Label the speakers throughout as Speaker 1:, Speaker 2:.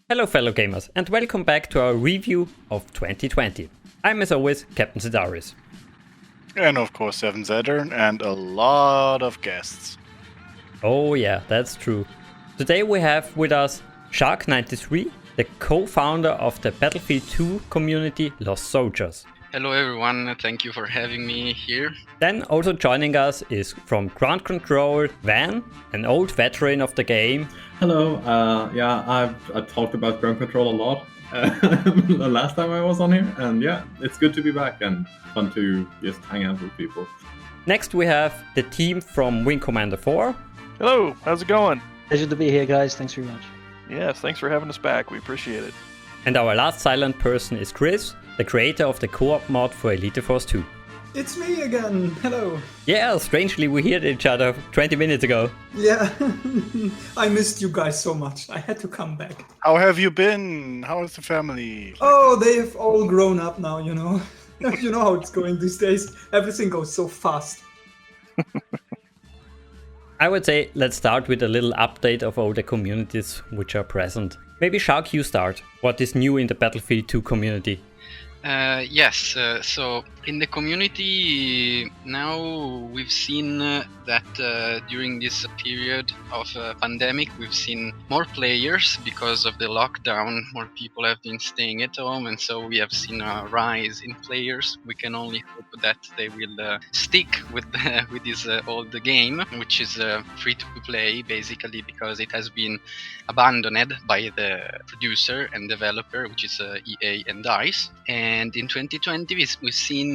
Speaker 1: Hello fellow gamers and welcome back to our review of 2020. I'm as always Captain Sidaris.
Speaker 2: And of course 7 Saturn and a lot of guests.
Speaker 1: Oh yeah, that's true. Today we have with us Shark93, the co-founder of the Battlefield 2 community Lost Soldiers.
Speaker 3: Hello everyone, thank you for having me here.
Speaker 1: Then also joining us is from Ground Control Van, an old veteran of the game.
Speaker 4: Hello, I've talked about ground control a lot the last time I was on here, and yeah, it's good to be back and fun to just hang out with people.
Speaker 1: Next we have the team from Wing Commander 4.
Speaker 5: Hello, how's it going?
Speaker 6: Pleasure to be here, guys. Thanks very much.
Speaker 5: Yes, thanks for having us back. We appreciate it.
Speaker 1: And our last silent person is Chris, the creator of the co-op mod for Elite Force 2.
Speaker 7: It's me again. Hello.
Speaker 1: Yeah, strangely we heard each other 20 minutes ago.
Speaker 7: Yeah, I missed you guys so much. I had to come back.
Speaker 2: How have you been? How is the family?
Speaker 7: Oh, they have all grown up now, you know. You know how it's going these days. Everything goes so fast.
Speaker 1: I would say let's start with a little update of all the communities which are present. Maybe Shark, you start. What is new in the Battlefield 2 community?
Speaker 3: Yes, so in the community now we've seen that during this period of pandemic we've seen more players because of the lockdown. More people have been staying at home, and so we have seen a rise in players. We can only hope that they will stick with with this old game, which is free to play basically because it has been abandoned by the producer and developer, which is EA and DICE. And in 2020, we've seen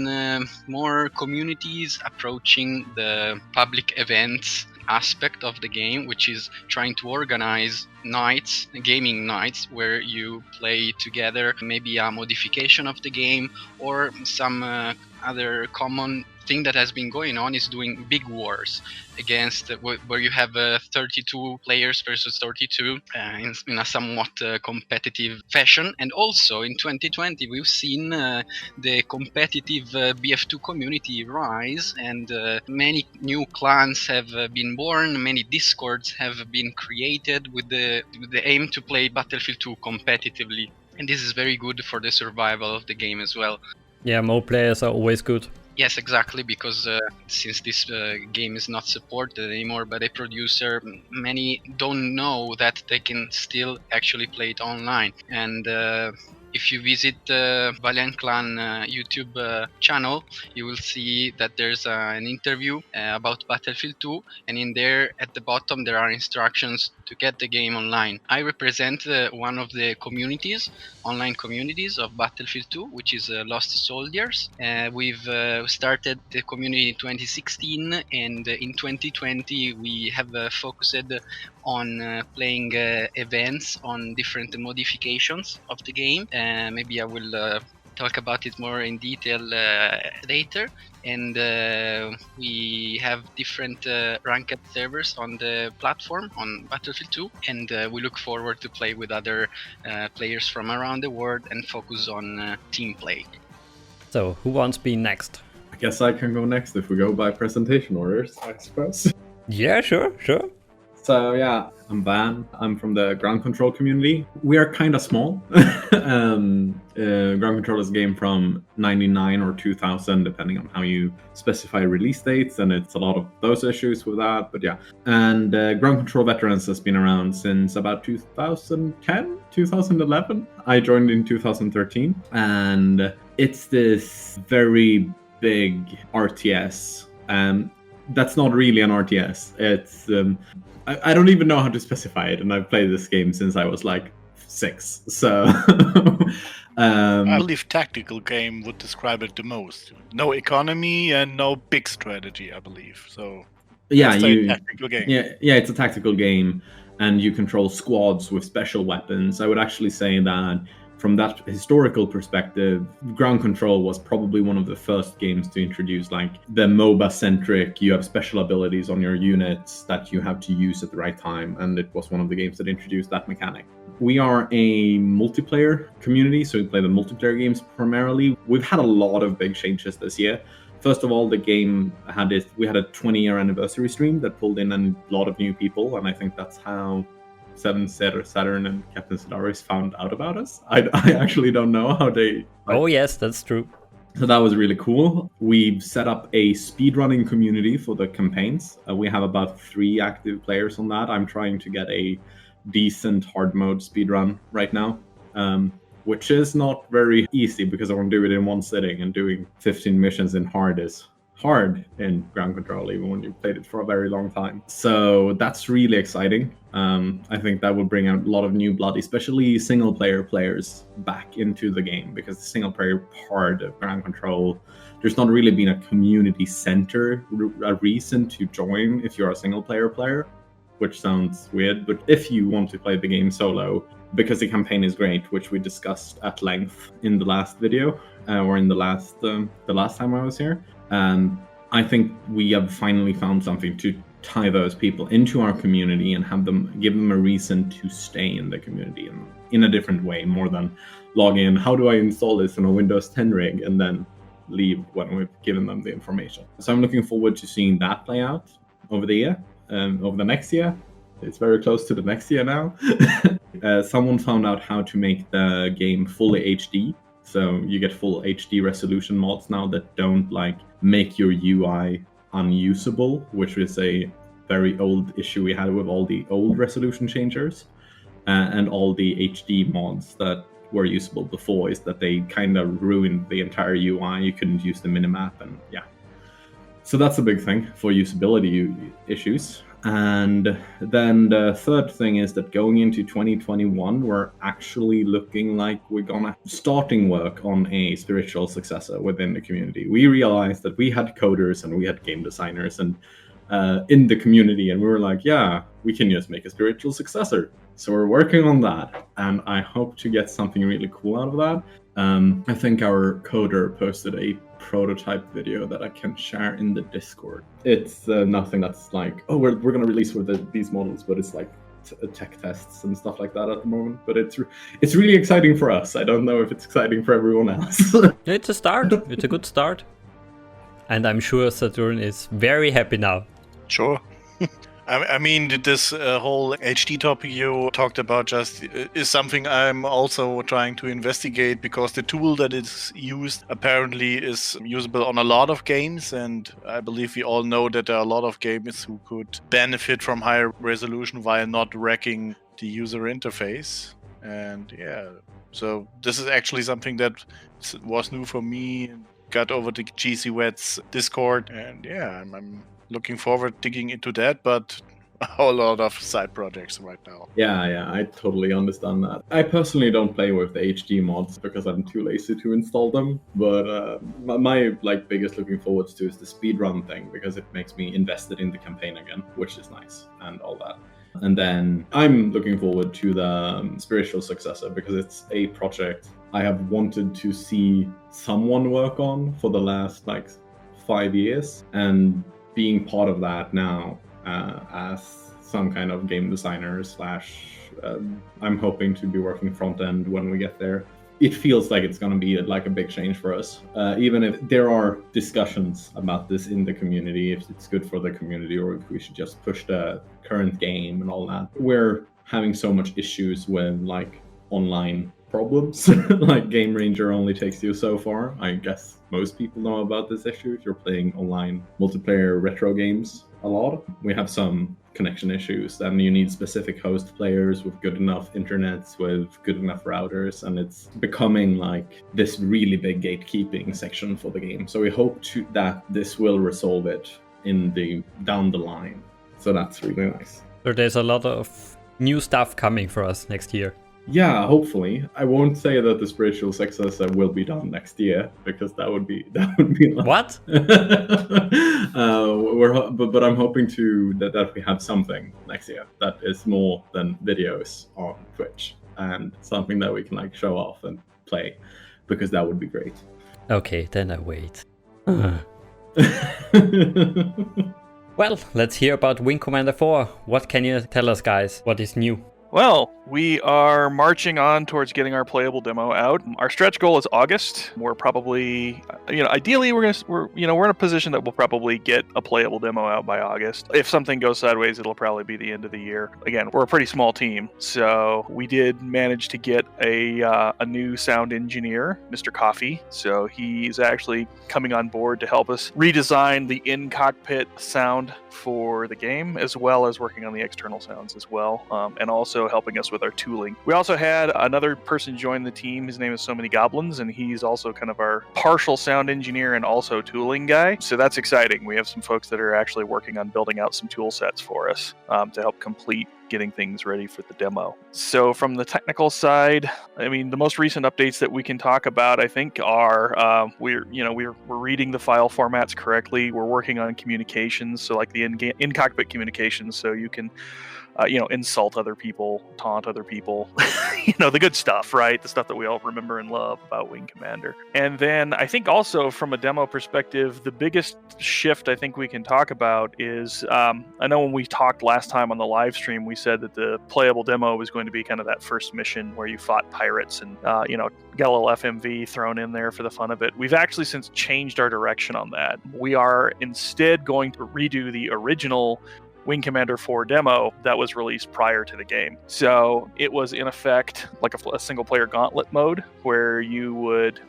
Speaker 3: more communities approaching the public events aspect of the game, which is trying to organize nights, gaming nights, where you play together, maybe a modification of the game or some other common thing that has been going on is doing big wars against where you have 32 players versus 32 in a somewhat competitive fashion. And also in 2020 we've seen the competitive BF2 community rise, and many new clans have been born, many discords have been created with the aim to play Battlefield 2 competitively, and this is very good for the survival of the game as well.
Speaker 1: Yeah, more players are always good.
Speaker 3: Yes, exactly, because since this game is not supported anymore by the producer, many don't know that they can still actually play it online. And if you visit Valiant Clan YouTube channel, you will see that there's an interview about Battlefield 2, and in there at the bottom there are instructions to get the game online. I represent one of the communities, online communities of Battlefield 2, which is Lost Soldiers. We've started the community in 2016, and in 2020 we have focused on playing events on different modifications of the game. Maybe I will talk about it more in detail later. And we have different ranked servers on the platform on Battlefield 2, and we look forward to play with other players from around the world and focus on team play.
Speaker 1: So, who wants to be next?
Speaker 4: I guess I can go next if we go by presentation orders, I suppose.
Speaker 1: Yeah, sure.
Speaker 4: So yeah, I'm Van. I'm from the ground control community. We are kind of small. Ground control is a game from 99 or 2000, depending on how you specify release dates, and it's a lot of those issues with that. But yeah, and ground control veterans has been around since about 2010, 2011. I joined in 2013, and it's this very big RTS. That's not really an RTS. It's I don't even know how to specify it, and I've played this game since I was like 6. So
Speaker 2: I believe tactical game would describe it the most. No economy and no big strategy, I believe. So
Speaker 4: yeah,
Speaker 2: tactical game.
Speaker 4: Yeah, it's a tactical game, and you control squads with special weapons. I would actually say that from that historical perspective, Ground Control was probably one of the first games to introduce like the MOBA-centric, you have special abilities on your units that you have to use at the right time, and it was one of the games that introduced that mechanic. We are a multiplayer community, so we play the multiplayer games primarily. We've had a lot of big changes this year. First of all, the game we had a 20-year anniversary stream that pulled in a lot of new people, and I think that's how Seven Saturn and Captain Solaris found out about us. I actually don't know how they...
Speaker 1: Oh yes, that's true.
Speaker 4: So that was really cool. We've set up a speedrunning community for the campaigns. We have about 3 active players on that. I'm trying to get a decent hard mode speedrun right now, which is not very easy because I want to do it in one sitting, and doing 15 missions in hard is hard in ground control, even when you've played it for a very long time. So that's really exciting. I think that will bring out a lot of new blood, especially single player players back into the game, because the single player part of ground control, there's not really been a community center, a reason to join if you're a single player, which sounds weird, but if you want to play the game solo, because the campaign is great, which we discussed at length in the last video, or in the last time I was here. I think we have finally found something to tie those people into our community and give them a reason to stay in the community in a different way, more than log in, how do I install this on a Windows 10 rig, and then leave when we've given them the information. So I'm looking forward to seeing that play out over the year, over the next year. It's very close to the next year now. Someone found out how to make the game fully HD. So you get full HD resolution mods now that don't make your UI unusable, which is a very old issue we had with all the old resolution changers, and all the HD mods that were usable before, is that they kind of ruined the entire UI. You couldn't use the minimap, and yeah. So that's a big thing for usability issues. And then the third thing is that going into 2021, we're actually looking like we're gonna starting work on a spiritual successor within the community. We realized that we had coders and we had game designers and in the community, and we were like, yeah, we can just make a spiritual successor. So we're working on that, and I hope to get something really cool out of that. I think our coder posted a prototype video that I can share in the Discord. It's nothing that's like, oh, we're going to release with these models, but it's like tech tests and stuff like that at the moment. But it's really exciting for us. I don't know if it's exciting for everyone else.
Speaker 1: It's a start. It's a good start. And I'm sure Saturn is very happy now.
Speaker 2: Sure. I mean, this whole HD topic you talked about just is something I'm also trying to investigate, because the tool that is used apparently is usable on a lot of games, and I believe we all know that there are a lot of games who could benefit from higher resolution while not wrecking the user interface. And yeah, so this is actually something that was new for me. Got over the GC Wets Discord, and yeah, I'm looking forward digging into that, but a whole lot of side projects right now.
Speaker 4: Yeah, I totally understand that. I personally don't play with the HD mods because I'm too lazy to install them, but my biggest looking forward to is the speedrun thing, because it makes me invested in the campaign again, which is nice, and all that. And then I'm looking forward to the spiritual successor, because it's a project I have wanted to see someone work on for the last 5 years, and being part of that now as some kind of game designer / I'm hoping to be working front end when we get there. It feels like it's going to be a big change for us, even if there are discussions about this in the community, if it's good for the community or if we should just push the current game and all that. We're having so much issues with online problems. Game Ranger only takes you so far. I guess most people know about this issue if you're playing online multiplayer retro games a lot. We have some connection issues, and you need specific host players with good enough internets, with good enough routers, and it's becoming this really big gatekeeping section for the game. So we hope that this will resolve it down the line. So that's really nice.
Speaker 1: So there's a lot of new stuff coming for us next year.
Speaker 4: Yeah, hopefully. I won't say that the spiritual successor will be done next year, because that would be
Speaker 1: what?
Speaker 4: But I'm hoping that we have something next year that is more than videos on Twitch, and something that we can show off and play, because that would be great.
Speaker 1: Okay, then I wait. Well, let's hear about Wing Commander 4. What can you tell us, guys? What is new?
Speaker 5: Well, we are marching on towards getting our playable demo out. Our stretch goal is August. We're probably, ideally we're in a position that we'll probably get a playable demo out by August. If something goes sideways, it'll probably be the end of the year. Again, we're a pretty small team, so we did manage to get a new sound engineer, Mr. Coffee. So he's actually coming on board to help us redesign the in-cockpit sound for the game, as well as working on the external sounds as well, and also helping us with our tooling. We also had another person join the team. His name is So Many Goblins, and he's also kind of our partial sound engineer and also tooling guy. So that's exciting. We have some folks that are actually working on building out some tool sets for us to help complete getting things ready for the demo. So from the technical side, I mean, the most recent updates that we can talk about, I think, are we're reading the file formats correctly. We're working on communications, so like the in-cockpit communications, so you can insult other people, taunt other people, the good stuff, right? The stuff that we all remember and love about Wing Commander. And then I think also from a demo perspective, the biggest shift I think we can talk about is, I know when we talked last time on the live stream, we said that the playable demo was going to be kind of that first mission where you fought pirates and, got a little FMV thrown in there for the fun of it. We've actually since changed our direction on that. We are instead going to redo the original Wing Commander 4 demo that was released prior to the game. So it was in effect like a single player gauntlet mode where you would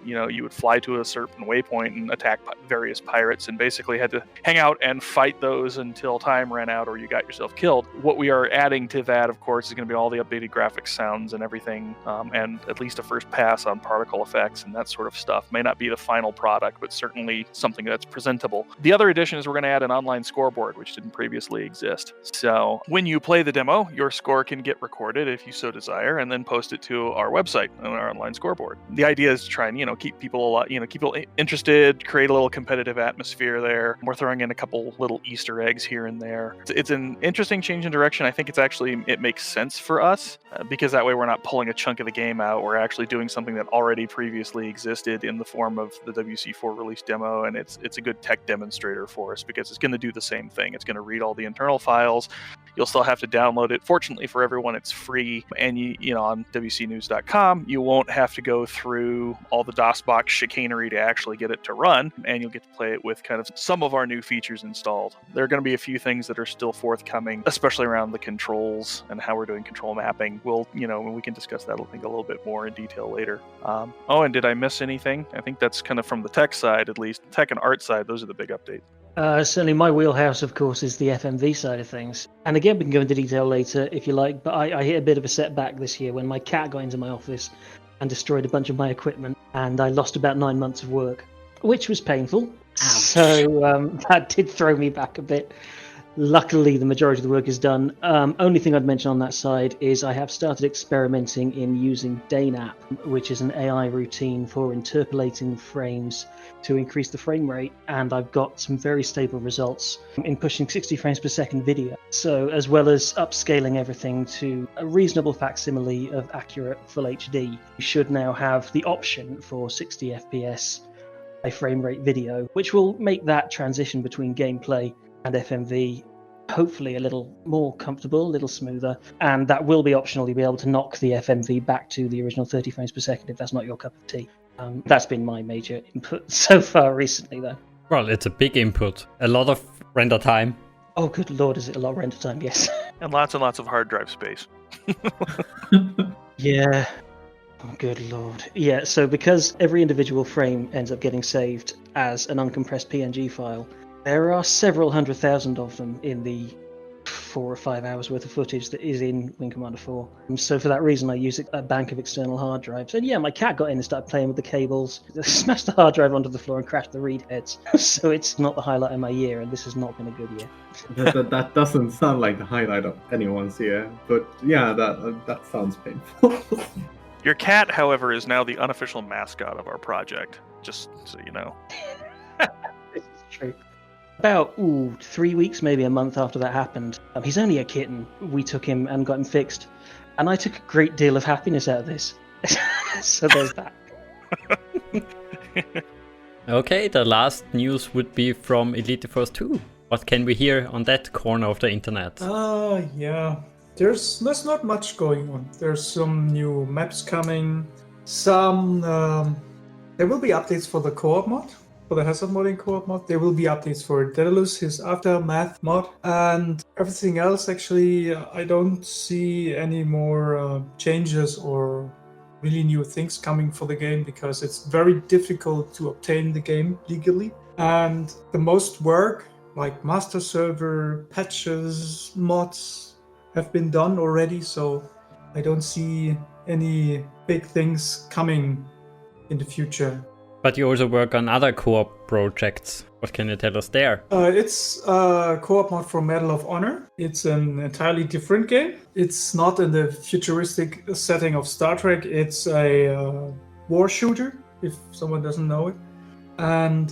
Speaker 5: fly to a certain waypoint and attack various pirates and basically had to hang out and fight those until time ran out or you got yourself killed. What we are adding to that, of course, is going to be all the updated graphics, sounds, and everything, and at least a first pass on particle effects and that sort of stuff. May not be the final product, but certainly something that's presentable. The other addition is we're going to add an online scoreboard, which didn't previously exist. So when you play the demo, your score can get recorded if you so desire, and then post it to our website on our online scoreboard. The idea is to try and keep people interested, create a little competitive atmosphere there. We're throwing in a couple little Easter eggs here and there. It's an interesting change in direction. I think it makes sense for us because that way we're not pulling a chunk of the game out. We're actually doing something that already previously existed in the form of the WC4 release demo, and it's a good tech demonstrator for us because it's going to do the same thing. It's going to read all the internal files. You'll still have to download it. Fortunately for everyone, it's free. And on WCNews.com, you won't have to go through all the DOSBox chicanery to actually get it to run. And you'll get to play it with kind of some of our new features installed. There are going to be a few things that are still forthcoming, especially around the controls and how we're doing control mapping. We can discuss that, I think, a little bit more in detail later. And did I miss anything? I think that's kind of from the tech side, at least. Tech and art side, those are the big updates.
Speaker 6: Certainly my wheelhouse, of course, is the FMV side of things. And again, we can go into detail later if you like, but I hit a bit of a setback this year when my cat got into my office and destroyed a bunch of my equipment, and I lost about 9 months of work, which was painful. Ouch. So that did throw me back a bit. Luckily, the majority of the work is done. Only thing I'd mention on that side is I have started experimenting in using DaneApp, which is an AI routine for interpolating frames to increase the frame rate, and I've got some very stable results in pushing 60 frames per second video. So as well as upscaling everything to a reasonable facsimile of accurate full HD, you should now have the option for 60 FPS high frame rate video, which will make that transition between gameplay and FMV hopefully a little more comfortable, a little smoother, and that will be optional. You'll be able to knock the FMV back to the original 30 frames per second if that's not your cup of tea. That's been my major input so far recently, though.
Speaker 1: Well, it's a big input. A lot of render time.
Speaker 6: Oh, good lord, is it a lot of render time? Yes.
Speaker 5: And lots of hard drive space.
Speaker 6: Yeah. Oh, good lord. Yeah, so because every individual frame ends up getting saved as an uncompressed PNG file, there are several 100,000 of them in the 4 or 5 hours worth of footage that is in Wing Commander 4. So for that reason, I use a bank of external hard drives. And yeah, my cat got in and started playing with the cables, smashed the hard drive onto the floor and crashed the read heads. So it's not the highlight of my year, and this has not been a good year.
Speaker 4: That doesn't sound like the highlight of anyone's year, but yeah, that sounds painful.
Speaker 5: Your cat, however, is now the unofficial mascot of our project, just so you know.
Speaker 6: This is true. About 3 weeks, maybe a month after that happened, he's only a kitten. We took him and got him fixed, and I took a great deal of happiness out of this. So there's that.
Speaker 1: Okay, the last news would be from Elite Force 2. What can we hear on that corner of the internet?
Speaker 7: Yeah. There's not much going on. There's some new maps coming. There will be updates for the co-op mod, for the hazard modding co-op mod. There will be updates for Daedalus, his aftermath mod, and everything else. Actually, I don't see any more changes or really new things coming for the game because it's very difficult to obtain the game legally. And the most work, like master server, patches, mods, have been done already. So I don't see any big things coming in the future.
Speaker 1: But you also work on other co-op projects. What can you tell us there?
Speaker 7: It's a co-op mod for Medal of Honor. It's an entirely different game. It's not in the futuristic setting of Star Trek. It's a war shooter, if someone doesn't know it. And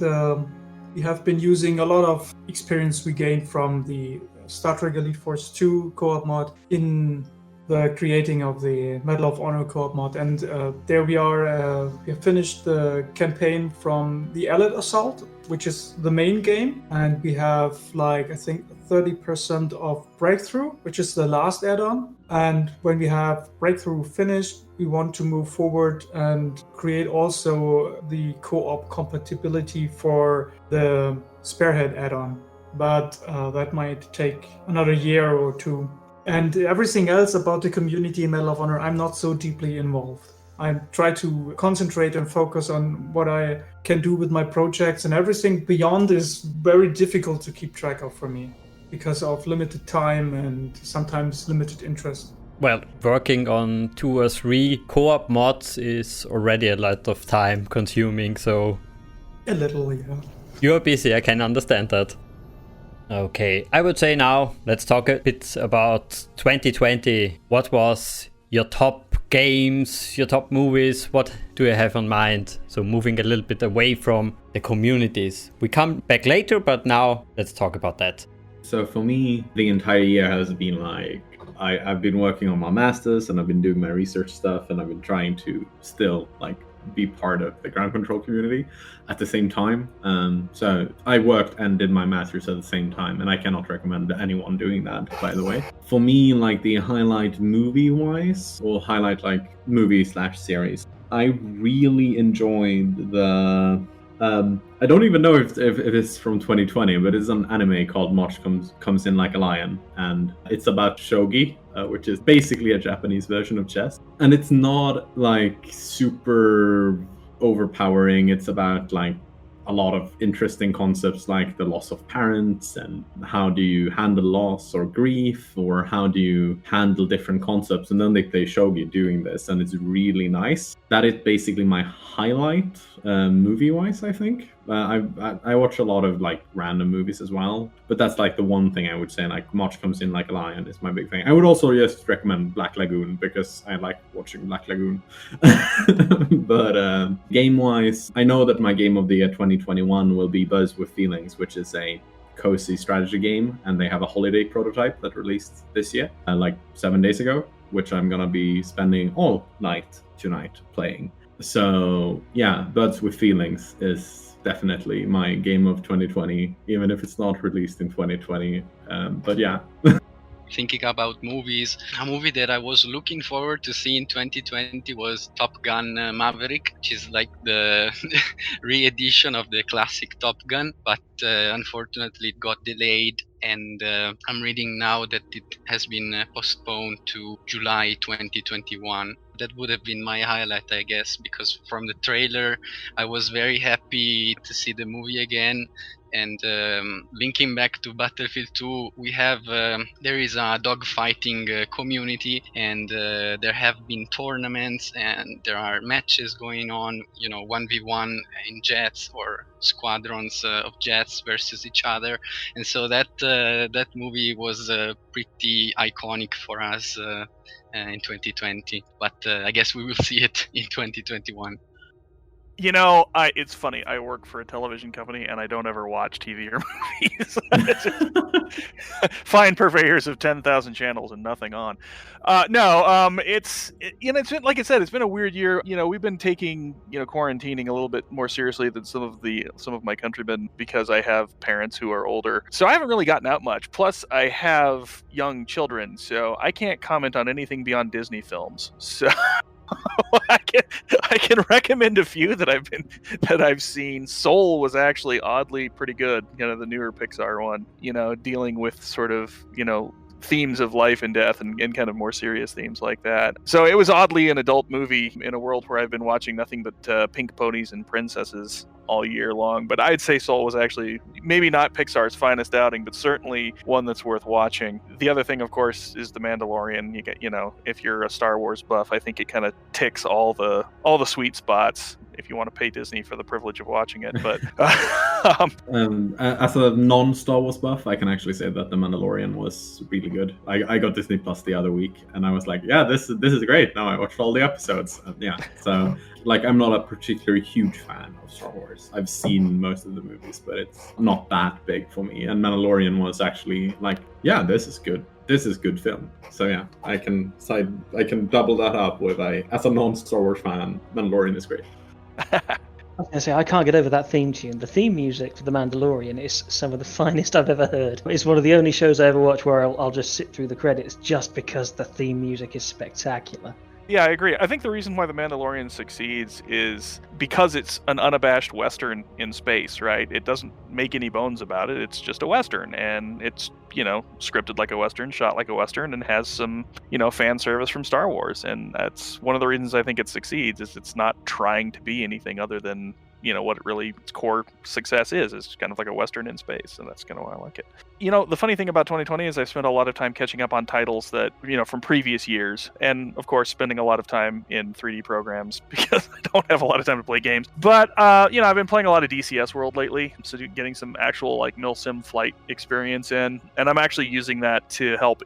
Speaker 7: we have been using a lot of experience we gained from the Star Trek Elite Force 2 co-op mod in the creating of the Medal of Honor co-op mod, and there we are. We have finished the campaign from the Allied Assault, which is the main game, and we have I think 30% of Breakthrough, which is the last add-on. And when we have Breakthrough finished, we want to move forward and create also the co-op compatibility for the Spearhead add-on, but that might take another year or two. And everything else about the community in Medal of Honor, I'm not so deeply involved. I try to concentrate and focus on what I can do with my projects, and everything beyond is very difficult to keep track of for me because of limited time and sometimes limited interest.
Speaker 1: Well, working on 2 or 3 co-op mods is already a lot of time consuming, so...
Speaker 7: A little, yeah.
Speaker 1: You're busy, I can understand that. Okay, I would say now let's talk a bit about 2020. What was your top games, your top movies? What do you have on mind? So moving a little bit away from the communities. We come back later, but now let's talk about that.
Speaker 4: So for me, the entire year has been I've been working on my masters and I've been doing my research stuff and I've been trying to still be part of the ground control community at the same time. So I worked and did my masters at the same time, and I cannot recommend anyone doing that, by the way. For me, the highlight movie-wise, or highlight movie/series, I really enjoyed the... I don't even know if it's from 2020, but it's an anime called March Comes In Like a Lion, and it's about shogi, which is basically a Japanese version of chess. And it's not super overpowering. It's about a lot of interesting concepts like the loss of parents and how do you handle loss or grief, or how do you handle different concepts. And then they play shogi doing this, and it's really nice. That is basically my highlight movie-wise, I think. I watch a lot of random movies as well, but that's the one thing I would say. March Comes In Like a Lion is my big thing. I would also just recommend Black Lagoon because I like watching Black Lagoon. But game-wise, I know that my game of the year 2021 will be Buzz with Feelings, which is a cozy strategy game, and they have a holiday prototype that released this year, 7 days ago, which I'm gonna be spending all night tonight playing. So yeah, Buzz with Feelings is definitely my game of 2020, even if it's not released in 2020. But yeah.
Speaker 3: Thinking about movies, a movie that I was looking forward to see in 2020 was Top Gun Maverick, which is the re-edition of the classic Top Gun, but unfortunately it got delayed, and I'm reading now that it has been postponed to July 2021. That would have been my highlight, I guess, because from the trailer I was very happy to see the movie again. And linking back to Battlefield 2, we have there is a dogfighting community, and there have been tournaments and there are matches going on, 1v1 in jets or squadrons of jets versus each other. And so that movie was pretty iconic for us in 2020, but I guess we will see it in 2021.
Speaker 5: You know, it's funny. I work for a television company, and I don't ever watch TV or movies. Fine purveyors of 10,000 channels and nothing on. It's been, like I said, it's been a weird year. You know, we've been taking quarantining a little bit more seriously than some of my countrymen because I have parents who are older, so I haven't really gotten out much. Plus, I have young children, so I can't comment on anything beyond Disney films. So. I can recommend a few that I've seen. Soul was actually oddly pretty good. The newer Pixar one. Dealing with sort of themes of life and death and kind of more serious themes like that. So it was oddly an adult movie in a world where I've been watching nothing but pink ponies and princesses all year long. But I'd say Soul was actually maybe not Pixar's finest outing, but certainly one that's worth watching. The other thing, of course, is The Mandalorian. You get, if you're a Star Wars buff, I think it kind of ticks all the sweet spots if you want to pay Disney for the privilege of watching it. But
Speaker 4: as a non-Star Wars buff, I can actually say that The Mandalorian was really good. I got Disney Plus the other week, and I was like, yeah, this is great. Now I watched all the episodes. So I'm not a particularly huge fan of Star Wars. I've seen most of the movies, but it's not that big for me. And Mandalorian was actually this is good. This is good film. So yeah, I can double that up with as a non-Star Wars fan, Mandalorian is great.
Speaker 6: I was going to say, I can't get over that theme tune. The theme music for The Mandalorian is some of the finest I've ever heard. It's one of the only shows I ever watch where I'll just sit through the credits just because the theme music is spectacular.
Speaker 5: Yeah, I agree. I think the reason why The Mandalorian succeeds is because it's an unabashed Western in space, right? It doesn't make any bones about it. It's just a Western, and it's, scripted like a Western, shot like a Western, and has some, fan service from Star Wars. And that's one of the reasons I think it succeeds, is it's not trying to be anything other than, what it really, its core success is. It's kind of like a Western in space, and that's kind of why I like it. The funny thing about 2020 is I've spent a lot of time catching up on titles that, from previous years, and of course spending a lot of time in 3D programs because I don't have a lot of time to play games. But, I've been playing a lot of DCS World lately, so getting some actual mil-sim flight experience in, and I'm actually using that to help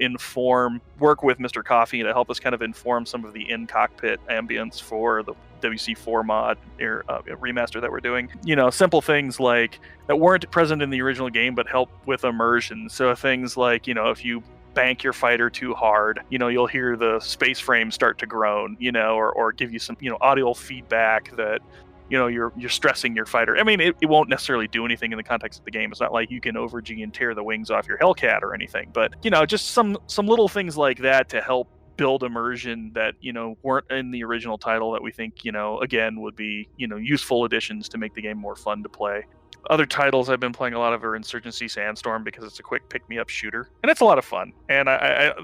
Speaker 5: work with Mr. Coffee to help us kind of inform some of the in-cockpit ambience for the WC4 mod or remaster that we're doing. Simple things like that weren't present in the original game but help with immersion. So things like, if you bank your fighter too hard, you'll hear the space frame start to groan, or give you some, audio feedback that you're stressing your fighter. I mean, it won't necessarily do anything in the context of the game. It's not like you can over-G and tear the wings off your Hellcat or anything, but just some little things like that to help build immersion that weren't in the original title that we think again would be useful additions to make the game more fun to play. Other titles I've been playing a lot of are Insurgency Sandstorm because it's a quick pick-me-up shooter and it's a lot of fun, and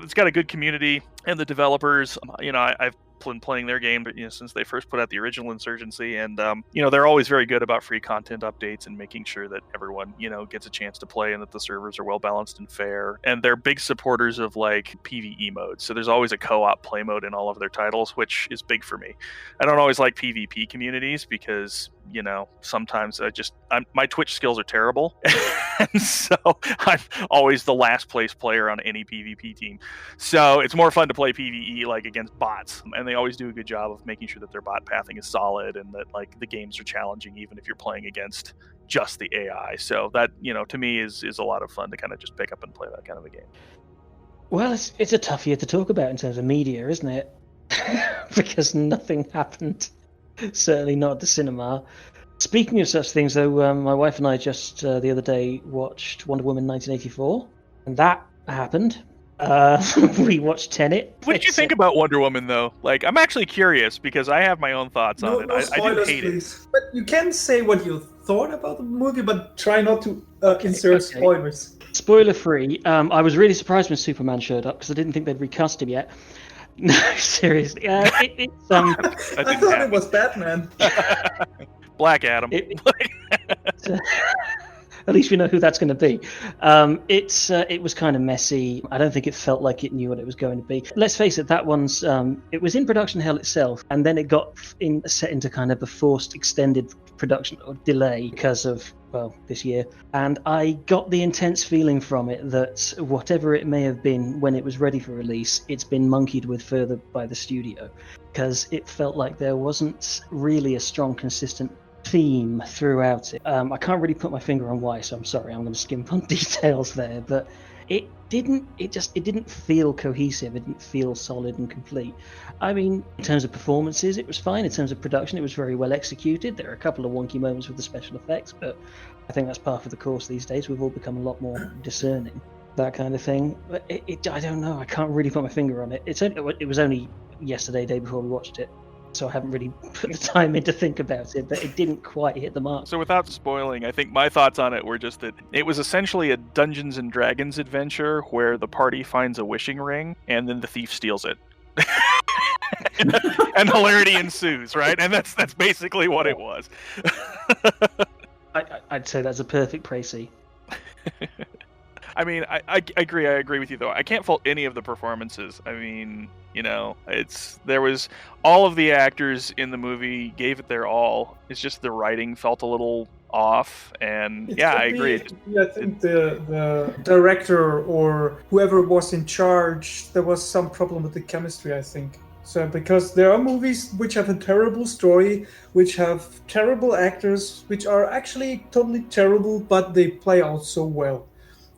Speaker 5: it's got a good community, and the developers I've been playing their game since they first put out the original Insurgency, and they're always very good about free content updates and making sure that everyone gets a chance to play and that the servers are well balanced and fair, and they're big supporters of PvE modes, so there's always a co-op play mode in all of their titles, which is big for me. I don't always like PvP communities because sometimes my Twitch skills are terrible and so I'm always the last place player on any PvP team, so it's more fun to play PvE against bots, and they always do a good job of making sure that their bot pathing is solid and that the games are challenging even if you're playing against just the AI. So that to me is a lot of fun to kind of just pick up and play that kind of a game.
Speaker 6: Well, it's a tough year to talk about in terms of media, isn't it? Because nothing happened. Certainly not at the cinema. Speaking of such things, though, my wife and I just the other day watched Wonder Woman 1984, and that happened. We watched Tenet.
Speaker 5: What did you think about Wonder Woman, though? I'm actually curious because I have my own thoughts on it.
Speaker 7: Spoilers,
Speaker 5: I didn't hate
Speaker 7: please.
Speaker 5: it.
Speaker 7: But you can say what you thought about the movie, but try not to insert spoilers.
Speaker 6: Spoiler free. I was really surprised when Superman showed up because I didn't think they'd recast him yet. No, seriously. I
Speaker 7: thought it was Batman.
Speaker 5: Black Adam.
Speaker 6: At least we know who that's going to be. It was kind of messy. I don't think it felt like it knew what it was going to be. Let's face it, that one's it was in production hell itself, and then it got set into kind of a forced extended production or delay because of well, this year, and I got the intense feeling from it that whatever it may have been when it was ready for release, it's been monkeyed with further by the studio, because it felt like there wasn't really a strong, consistent theme throughout it. I can't really put my finger on why, so I'm sorry, I'm going to skimp on details there, but it didn't feel cohesive. It didn't feel solid and complete. I mean, in terms of performances, it was fine. In terms of production, it was very well executed. There are a couple of wonky moments with the special effects, but I think that's par for the course these days. We've all become a lot more discerning, that kind of thing. But I don't know. I can't really put my finger on it. It was only yesterday, day before we watched it, so I haven't really put the time in to think about it, but it didn't quite hit the mark.
Speaker 5: So without spoiling, I think my thoughts on it were just that it was essentially a Dungeons and Dragons adventure where the party finds a wishing ring and then the thief steals it. And hilarity ensues, right? And that's basically what it was.
Speaker 6: I'd say that's a perfect précis.
Speaker 5: I mean, I agree. I agree with you, though. I can't fault any of the performances. I mean, there was all of the actors in the movie gave it their all. It's just the writing felt a little off, and I agree.
Speaker 7: I think the director or whoever was in charge, there was some problem with the chemistry, I think. So because there are movies which have a terrible story, which have terrible actors, which are actually totally terrible, but they play out so well.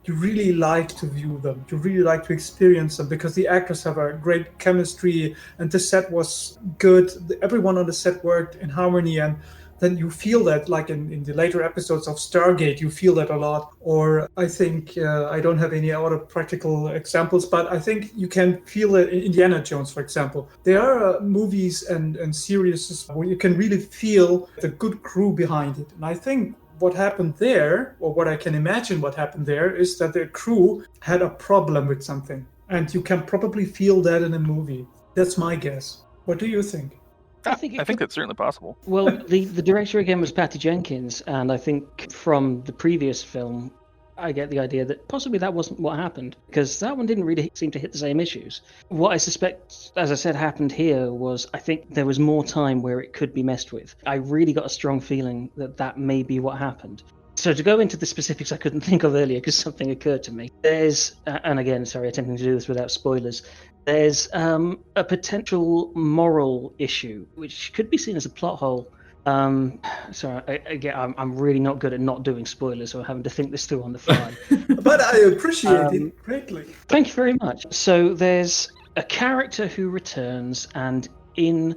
Speaker 7: You really like to view them. You really like to experience them because the actors have a great chemistry and the set was good. Everyone on the set worked in harmony, and then you feel that, like in the later episodes of Stargate, you feel that a lot. Or I think, I don't have any other practical examples, but I think you can feel it in Indiana Jones, for example. There are movies and series where you can really feel the good crew behind it. And I think what happened there, or what I can imagine what happened there, is that the crew had a problem with something. And you can probably feel that in a movie. That's my guess. What do you think?
Speaker 5: I think that's certainly possible.
Speaker 6: Well, the director again was Patty Jenkins, and I think from the previous film, I get the idea that possibly that wasn't what happened, because that one didn't really seem to hit the same issues. What I suspect, as I said, happened here was I think there was more time where it could be messed with. I really got a strong feeling that may be what happened. So to go into the specifics I couldn't think of earlier because something occurred to me. There's, and again, sorry, attempting to do this without spoilers, there's a potential moral issue, which could be seen as a plot hole. Sorry, I'm really not good at not doing spoilers, so I'm having to think this through on the fly.
Speaker 7: But I appreciate it greatly.
Speaker 6: Thank you very much. So there's a character who returns, and in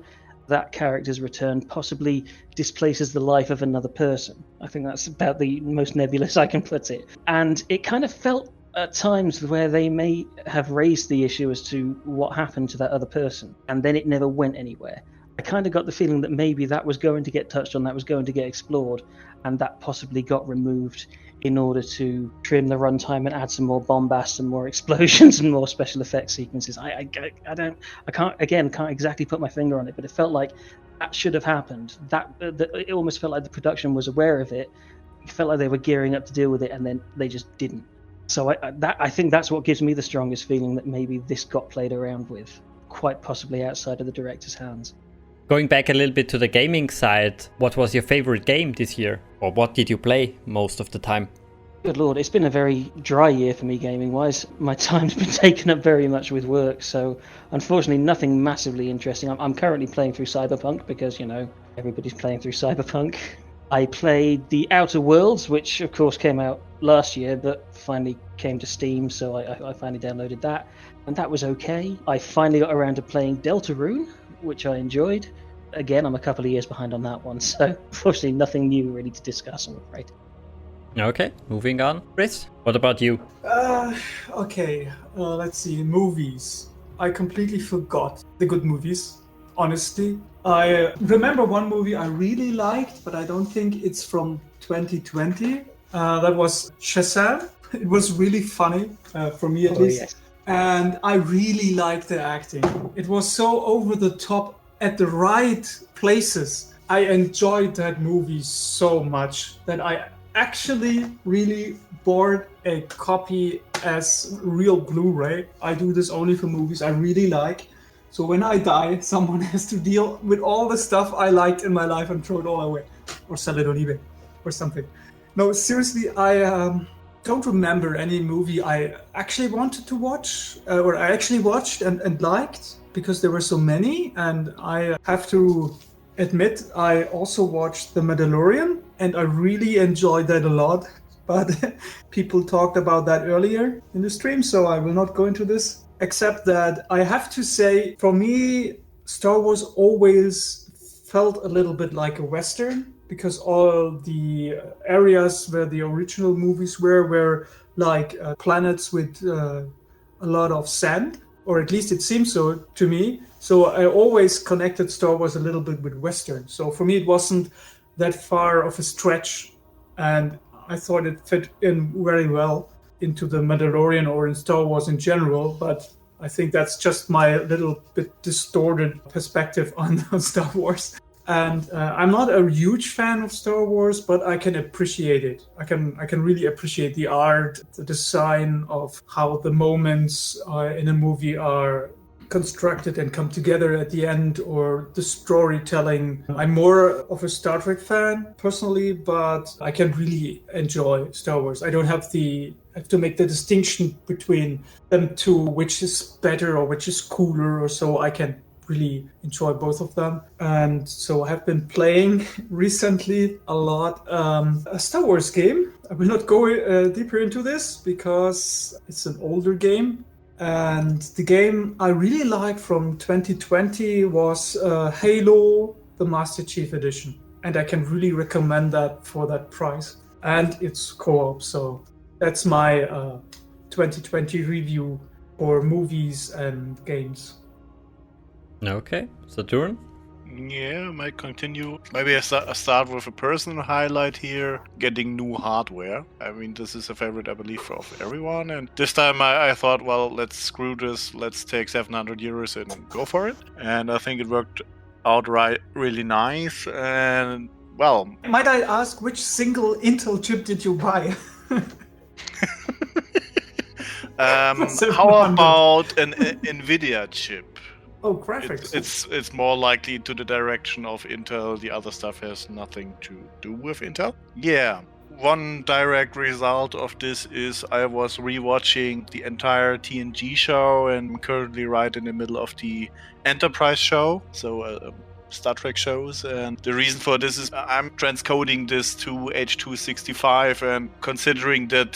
Speaker 6: that character's return possibly displaces the life of another person. I think that's about the most nebulous I can put it. And it kind of felt at times where they may have raised the issue as to what happened to that other person, and then it never went anywhere. I kind of got the feeling that maybe that was going to get touched on, that was going to get explored, and that possibly got removed in order to trim the runtime and add some more bombast and more explosions and more special effects sequences. I can't exactly put my finger on it, but it felt like that should have happened. It almost felt like the production was aware of it. It felt like they were gearing up to deal with it, and then they just didn't. So I think that's what gives me the strongest feeling that maybe this got played around with, quite possibly outside of the director's hands.
Speaker 1: Going back a little bit to the gaming side, what was your favorite game this year? Or what did you play most of the time?
Speaker 6: Good lord, it's been a very dry year for me gaming-wise. My time's been taken up very much with work, so unfortunately nothing massively interesting. I'm currently playing through Cyberpunk because, everybody's playing through Cyberpunk. I played The Outer Worlds, which of course came out last year, but finally came to Steam, so I finally downloaded that, and that was okay. I finally got around to playing Deltarune, which I enjoyed. Again, I'm a couple of years behind on that one, so unfortunately nothing new really to discuss, I'm afraid.
Speaker 1: Okay, moving on. Chris, what about you?
Speaker 7: Okay, let's see, movies. I completely forgot the good movies, honestly. I remember one movie I really liked, but I don't think it's from 2020. That was Shazam. It was really funny, for me at least. Yes. And I really liked the acting. It was so over the top at the right places. I enjoyed that movie so much that I actually really bought a copy as real Blu-ray. I do this only for movies I really like. So when I die, someone has to deal with all the stuff I liked in my life and throw it all away. Or sell it on eBay or something. No, seriously, I don't remember any movie I actually wanted to watch or I actually watched and liked because there were so many. And I have to admit, I also watched The Mandalorian and I really enjoyed that a lot. But people talked about that earlier in the stream, so I will not go into this. Except that I have to say, for me, Star Wars always felt a little bit like a Western because all the areas where the original movies were like planets with a lot of sand, or at least it seems so to me. So I always connected Star Wars a little bit with Western. So for me, it wasn't that far of a stretch, and I thought it fit in very well into The Mandalorian or in Star Wars in general, but I think that's just my little bit distorted perspective on Star Wars. And I'm not a huge fan of Star Wars, but I can appreciate it. I can really appreciate the art, the design of how the moments in a movie are constructed and come together at the end, or the storytelling. I'm more of a Star Trek fan personally, but I can really enjoy Star Wars. I don't have to make the distinction between them two, which is better or which is cooler, or so. I can really enjoy both of them. And so I have been playing recently a lot a Star Wars game. I will not go deeper into this because it's an older game. And the game I really liked from 2020 was Halo, the Master Chief Edition. And I can really recommend that for that price. And it's co-op, so that's my 2020 review for movies and games.
Speaker 1: Okay, Saturn?
Speaker 2: Yeah, I might continue. Maybe I start with a personal highlight here, getting new hardware. I mean, this is a favorite, I believe, of everyone. And this time I thought, well, let's screw this. Let's take 700 euros and go for it. And I think it worked out really nice. And, well...
Speaker 7: Might I ask, which single Intel chip did you buy?
Speaker 2: How about an NVIDIA chip?
Speaker 7: Oh, graphics.
Speaker 2: It's more likely to the direction of Intel. The other stuff has nothing to do with Intel. Yeah. One direct result of this is I was rewatching the entire TNG show, and I'm currently right in the middle of the Enterprise show. So Star Trek shows, and the reason for this is I'm transcoding this to H.265, and considering that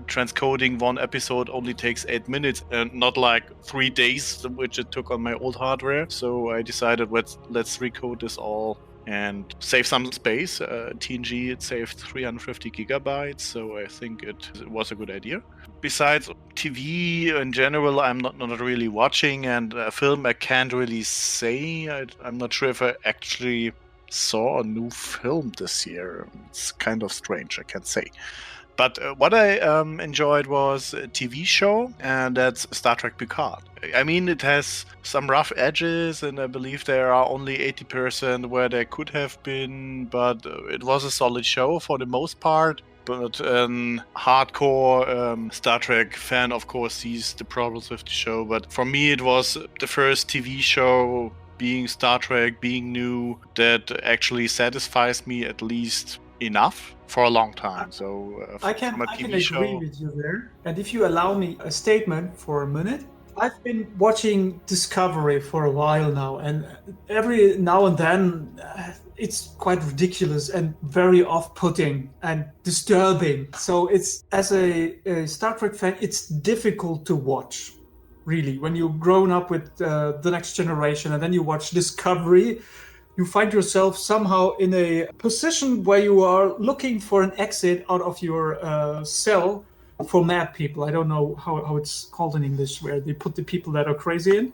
Speaker 2: transcoding one episode only takes 8 minutes and not like 3 days, which it took on my old hardware. So I decided let's recode this all and save some space. TNG, it saved 350 gigabytes, so I think it was a good idea. Besides TV in general, I'm not really watching, and a film I can't really say. I'm not sure if I actually saw a new film this year. It's kind of strange, I can't say. But what I enjoyed was a TV show, and that's Star Trek Picard. I mean, it has some rough edges, and I believe there are only 80% where there could have been, but it was a solid show for the most part. But a hardcore Star Trek fan, of course, sees the problems with the show. But for me, it was the first TV show, being Star Trek, being new, that actually satisfies me at least enough for a long time. So
Speaker 7: I can agree with you there. And if you allow me a statement for a minute, I've been watching Discovery for a while now, and every now and then it's quite ridiculous and very off-putting and disturbing. So it's, as a Star Trek fan, it's difficult to watch, really. When you've grown up with The Next Generation and then you watch Discovery, you find yourself somehow in a position where you are looking for an exit out of your cell for mad people. I don't know how it's called in English, where they put the people that are crazy in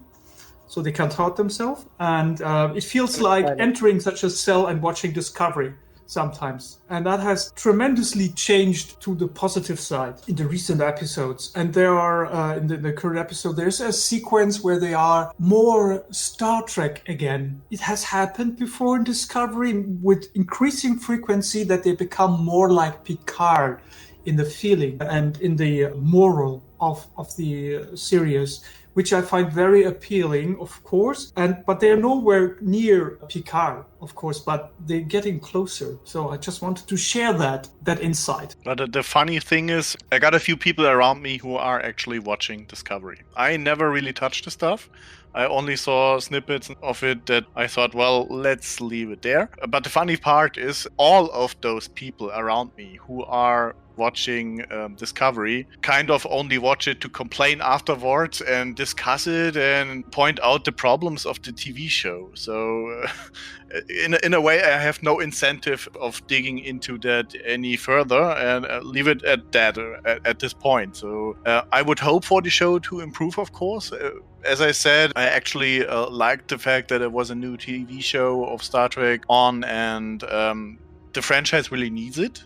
Speaker 7: so they can't hurt themselves. And it feels like entering such a cell and watching Discovery sometimes. And that has tremendously changed to the positive side in the recent episodes. And there are, in the current episode, there's a sequence where they are more Star Trek again. It has happened before in Discovery with increasing frequency that they become more like Picard in the feeling and in the moral of the series, which I find very appealing, of course. But they're nowhere near Picard, of course, but they're getting closer. So I just wanted to share that insight.
Speaker 2: But the funny thing is, I got a few people around me who are actually watching Discovery. I never really touched the stuff. I only saw snippets of it that I thought, well, let's leave it there. But the funny part is all of those people around me who are watching Discovery kind of only watch it to complain afterwards and discuss it and point out the problems of the TV show. So in a way, I have no incentive of digging into that any further and leave it at that at this point. So I would hope for the show to improve, of course. As I said, I actually liked the fact that it was a new TV show of Star Trek on, and the franchise really needs it.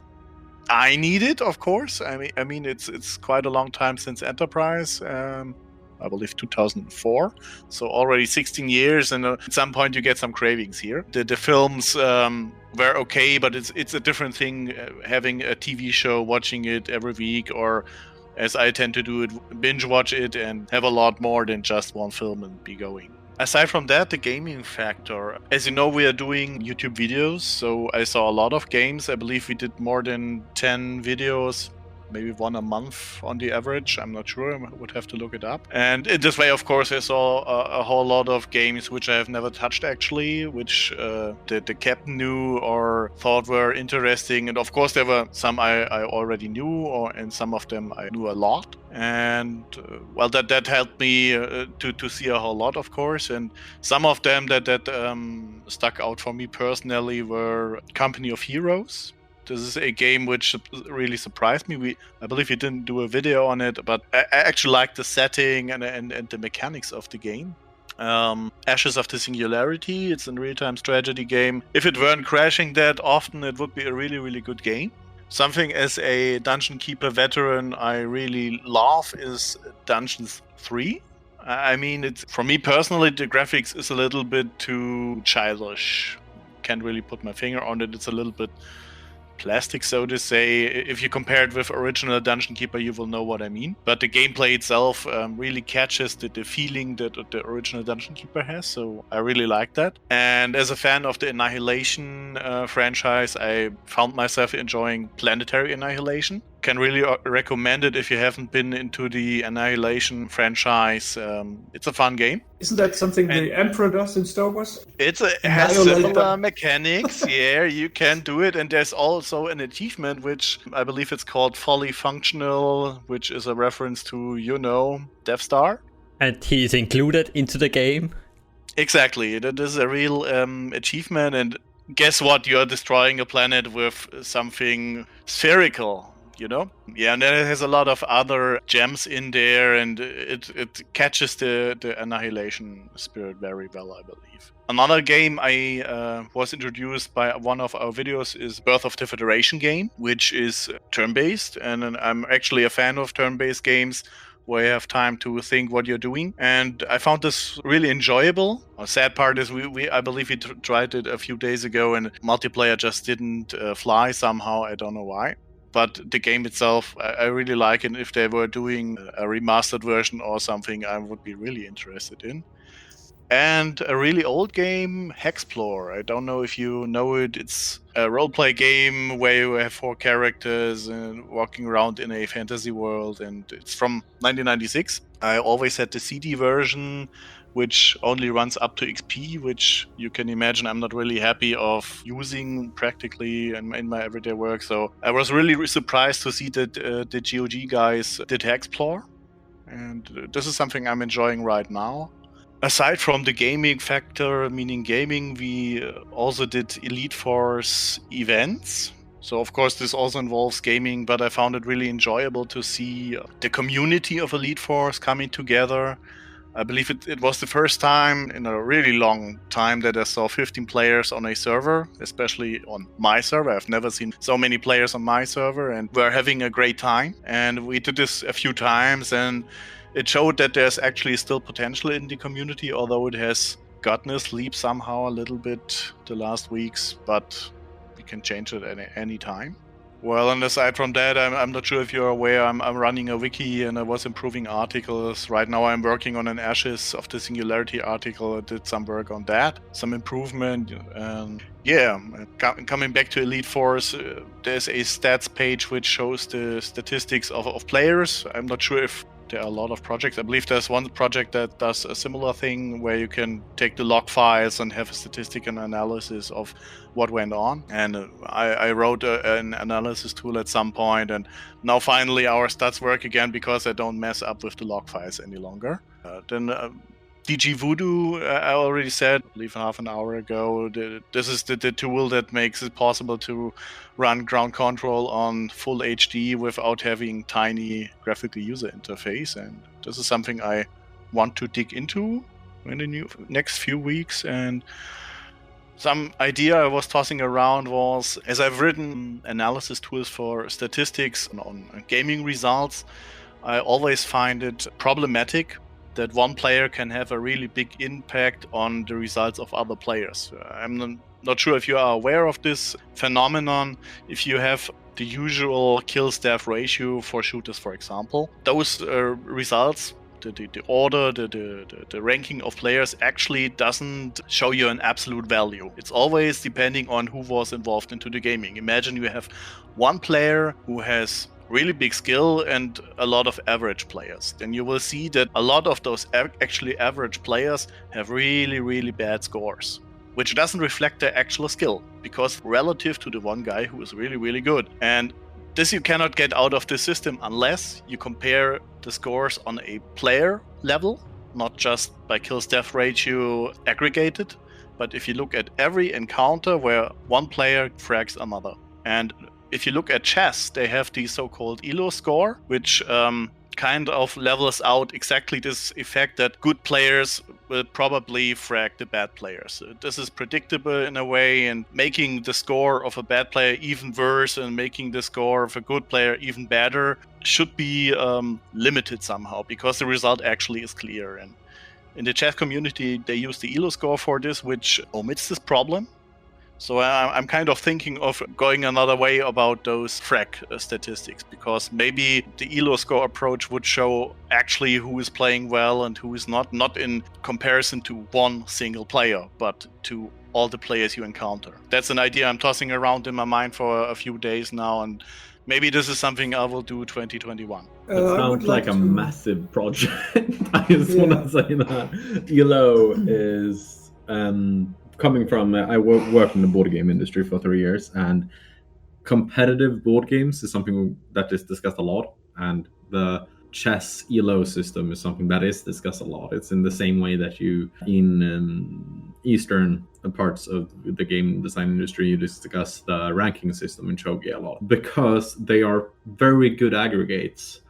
Speaker 2: I need it, of course. I mean, it's quite a long time since Enterprise. I believe 2004, so already 16 years, and at some point you get some cravings here. The films were okay, but it's a different thing having a TV show, watching it every week, or as I tend to do it, binge watch it and have a lot more than just one film and be going. Aside from that, the gaming factor. As you know, we are doing YouTube videos, so I saw a lot of games. I believe we did more than 10 videos, maybe one a month on the average. I'm not sure. I would have to look it up. And in this way, of course, I saw a whole lot of games which I have never touched, actually, which the captain knew or thought were interesting. And of course, there were some I already knew, and some of them I knew a lot. And well, that helped me to see a whole lot, of course. And some of them that stuck out for me personally were Company of Heroes. This is a game which really surprised me. I believe we didn't do a video on it, but I actually liked the setting and the mechanics of the game. Ashes of the Singularity, it's a real-time strategy game. If it weren't crashing that often, it would be a really, really good game. Something as a Dungeon Keeper veteran I really love is Dungeons 3. I mean, it's, for me personally, the graphics is a little bit too childish. Can't really put my finger on it. It's a little bit plastic, so to say. If you compare it with original Dungeon Keeper, you will know what I mean. But the gameplay itself really catches the feeling that the original Dungeon Keeper has, so I really like that. And as a fan of the Annihilation franchise, I found myself enjoying Planetary Annihilation. Can really recommend it if you haven't been into the Annihilation franchise. It's a fun game.
Speaker 7: Isn't that something the Emperor does in Star Wars?
Speaker 2: It has similar mechanics, yeah, you can do it. And there's also an achievement, which I believe it's called Fully Functional, which is a reference to, Death Star.
Speaker 1: And he's included into the game? Exactly,
Speaker 2: that is a real achievement. And guess what? You're destroying a planet with something spherical. Yeah, and then it has a lot of other gems in there, and it catches the Annihilation spirit very well, I believe. Another game I was introduced by one of our videos is Birth of the Federation game, which is turn-based, and I'm actually a fan of turn-based games where you have time to think what you're doing. And I found this really enjoyable. The sad part is I believe we tried it a few days ago, and multiplayer just didn't fly somehow. I don't know why. But the game itself, I really like it. If they were doing a remastered version or something, I would be really interested in. And a really old game, Hexplore. I don't know if you know it. It's a roleplay game where you have 4 characters and walking around in a fantasy world. And it's from 1996. I always had the CD version, which only runs up to XP, which you can imagine I'm not really happy of using practically in my everyday work. So I was really surprised to see that the GOG guys did Hexplore. And this is something I'm enjoying right now. Aside from the gaming factor, meaning gaming, we also did Elite Force events. So of course this also involves gaming, but I found it really enjoyable to see the community of Elite Force coming together. I believe it was the first time in a really long time that I saw 15 players on a server, especially on my server. I've never seen so many players on my server, and we're having a great time. And we did this a few times, and it showed that there's actually still potential in the community, although it has gotten asleep somehow a little bit the last weeks, but we can change it at any time. Well, and aside from that, I'm not sure if you're aware, I'm running a wiki and I was improving articles. Right now I'm working on an Ashes of the Singularity article. I did some work on that, some improvement. And yeah, coming back to Elite Force, there's a stats page which shows the statistics of players. I'm not sure if there are a lot of projects. I believe there's one project that does a similar thing where you can take the log files and have a statistical analysis of what went on. And I wrote an analysis tool at some point, and now finally our stats work again because I don't mess up with the log files any longer. Then DG Voodoo, I already said, I believe half an hour ago, this is the tool that makes it possible to run ground control on full HD without having tiny graphical user interface. And this is something I want to dig into in the next few weeks. And some idea I was tossing around was, as I've written analysis tools for statistics on gaming results, I always find it problematic that one player can have a really big impact on the results of other players. I'm not sure if you are aware of this phenomenon. If you have the usual kill-staff ratio for shooters, for example, those results, the order, the ranking of players actually doesn't show you an absolute value. It's always depending on who was involved into the gaming. Imagine you have one player who has really big skill and a lot of average players. Then you will see that a lot of those actually average players have really, really bad scores, which doesn't reflect their actual skill, because relative to the one guy who is really, really good. And this you cannot get out of the system unless you compare the scores on a player level, not just by kill-death ratio aggregated, but if you look at every encounter where one player frags another. And if you look at chess, they have the so-called ELO score, which kind of levels out exactly this effect that good players will probably frag the bad players. This is predictable in a way, and making the score of a bad player even worse and making the score of a good player even better should be limited somehow, because the result actually is clear. And in the chess community, they use the ELO score for this, which omits this problem. So I'm kind of thinking of going another way about those frag statistics, because maybe the ELO score approach would show actually who is playing well and who is not in comparison to one single player, but to all the players you encounter. That's an idea I'm tossing around in my mind for a few days now, and maybe this is something I will do 2021.
Speaker 4: It sounds like a massive project. I just want to say that ELO is... coming from, I worked in the board game industry for 3 years, and competitive board games is something that is discussed a lot, and the chess ELO system is something that is discussed a lot. It's in the same way that you, in Eastern parts of the game design industry, you discuss the ranking system in shogi a lot, because they are very good aggregates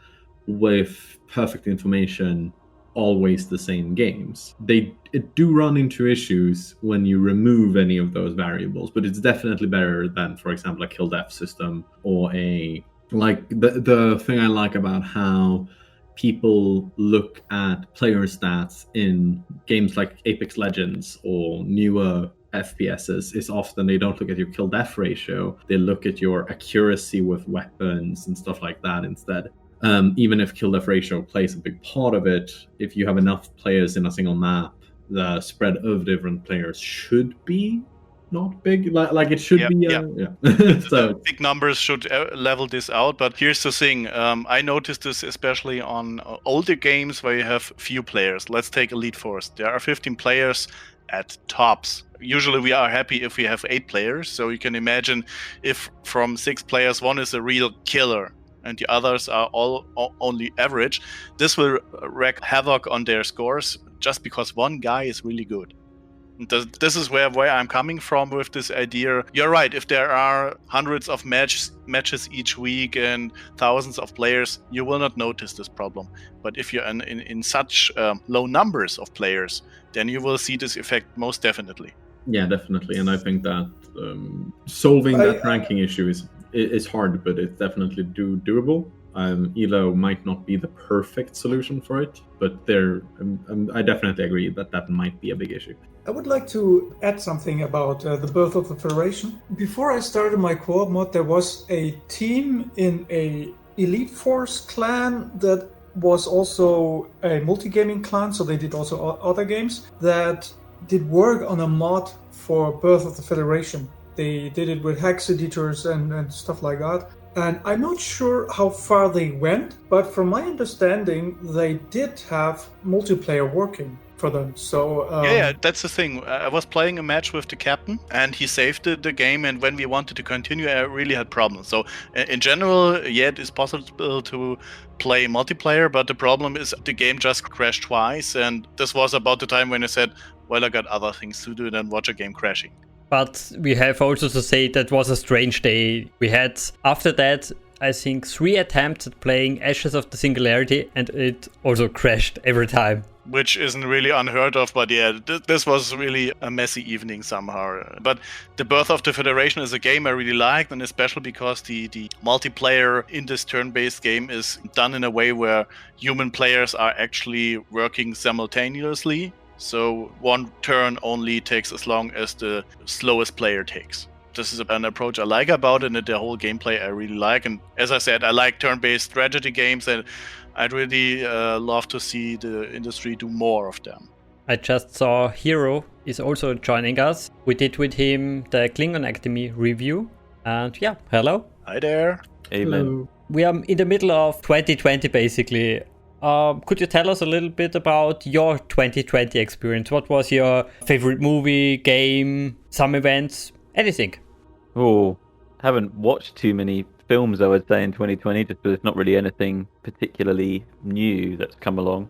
Speaker 4: with perfect information, always the same games. They do run into issues when you remove any of those variables, but it's definitely better than, for example, a kill death system, or a like the thing I like about how people look at player stats in games like Apex Legends or newer FPSs is often they don't look at your kill death ratio, they look at your accuracy with weapons and stuff like that instead. Even if kill death ratio plays a big part of it, if you have enough players in a single map, the spread of different players should be not big, like it should be. So
Speaker 2: big numbers should level this out. But here's the thing: I noticed this especially on older games where you have few players. Let's take Elite Force. There are 15 players at tops. Usually we are happy if we have 8 players. So you can imagine if from 6 players one is a real killer and the others are all only average, this will wreak havoc on their scores just because one guy is really good. And this is where I'm coming from with this idea. You're right, if there are hundreds of matches each week and thousands of players, you will not notice this problem. But if you're in such low numbers of players, then you will see this effect most definitely.
Speaker 4: Yeah, definitely. And I think that solving that ranking issue is hard, but it's definitely doable. ELO might not be the perfect solution for it, but I definitely agree that might be a big issue.
Speaker 7: I would like to add something about the birth of the Federation. Before I started my co-op mod, there was a team in a Elite Force clan that was also a multi-gaming clan, so they did also other games, that did work on a mod for Birth of the Federation. They did it with hex editors and stuff like that. And I'm not sure how far they went, but from my understanding, they did have multiplayer working for them. So
Speaker 2: yeah, that's the thing. I was playing a match with the captain, and he saved the game. And when we wanted to continue, I really had problems. So in general, yeah, it is possible to play multiplayer, but the problem is the game just crashed twice. And this was about the time when I said, well, I got other things to do than watch a game crashing.
Speaker 1: But we have also to say that was a strange day. We had, after that, I think 3 attempts at playing Ashes of the Singularity, and it also crashed every time.
Speaker 2: Which isn't really unheard of, but yeah, this was really a messy evening somehow. But the Birth of the Federation is a game I really liked, and especially because the multiplayer in this turn-based game is done in a way where human players are actually working simultaneously. So one turn only takes as long as the slowest player takes. This is an approach I like about it, and the whole gameplay I really like. And as I said, I like turn-based strategy games, and I'd really love to see the industry do more of them.
Speaker 1: I just saw Hero is also joining us. We did with him the Klingon Academy review. And yeah, hello.
Speaker 2: Hi there.
Speaker 4: Amen.
Speaker 1: We are in the middle of 2020 basically. Could you tell us a little bit about your 2020 experience? What was your favorite movie, game, some events, anything?
Speaker 8: Oh, haven't watched too many films, I would say, in 2020, just because there's not really anything particularly new that's come along.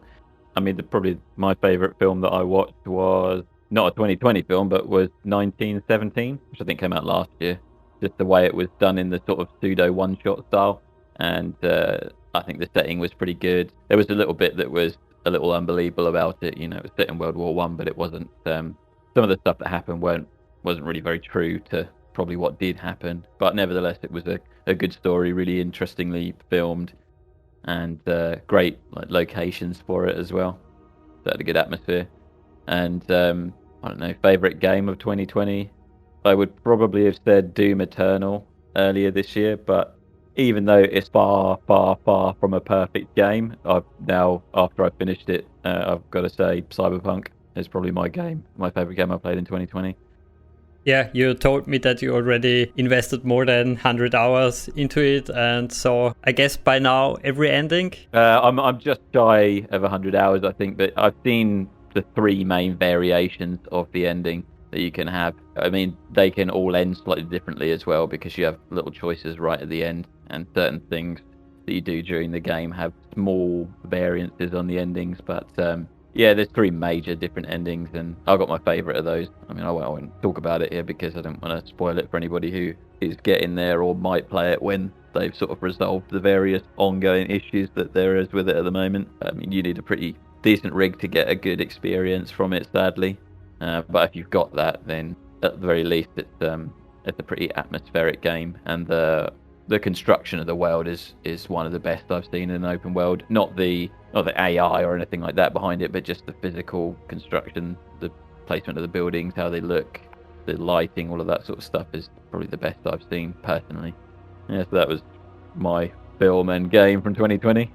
Speaker 8: I mean, probably my favorite film that I watched was not a 2020 film, but was 1917, which I think came out last year. Just the way it was done in the sort of pseudo one-shot style. And I think the setting was pretty good. There was a little bit that was a little unbelievable about it. You know, it was set in World War One, but it wasn't. Some of the stuff that happened wasn't really very true to probably what did happen. But nevertheless, it was a good story, really interestingly filmed, and great locations for it as well. So it had a good atmosphere. And I don't know, favorite game of 2020. I would probably have said Doom Eternal earlier this year, but even though it's far, far, far from a perfect game, I've now, after I finished it, I've got to say Cyberpunk is probably my favorite game I played in 2020.
Speaker 1: Yeah, you told me that you already invested more than 100 hours into it, and so I guess by now every ending?
Speaker 8: I'm just shy of 100 hours, I think, but I've seen the 3 main variations of the ending that you can have. I mean, they can all end slightly differently as well, because you have little choices right at the end, and certain things that you do during the game have small variances on the endings. But yeah, there's 3 major different endings, and I got my favourite of those. I mean, I won't talk about it here because I don't want to spoil it for anybody who is getting there or might play it when they've sort of resolved the various ongoing issues that there is with it at the moment. I mean, you need a pretty decent rig to get a good experience from it, sadly. But if you've got that, then at the very least, it's a pretty atmospheric game, and the construction of the world is one of the best I've seen in an open world. Not the AI or anything like that behind it, but just the physical construction, the placement of the buildings, how they look, the lighting, all of that sort of stuff is probably the best I've seen personally. Yeah, so that was my film and game from 2020.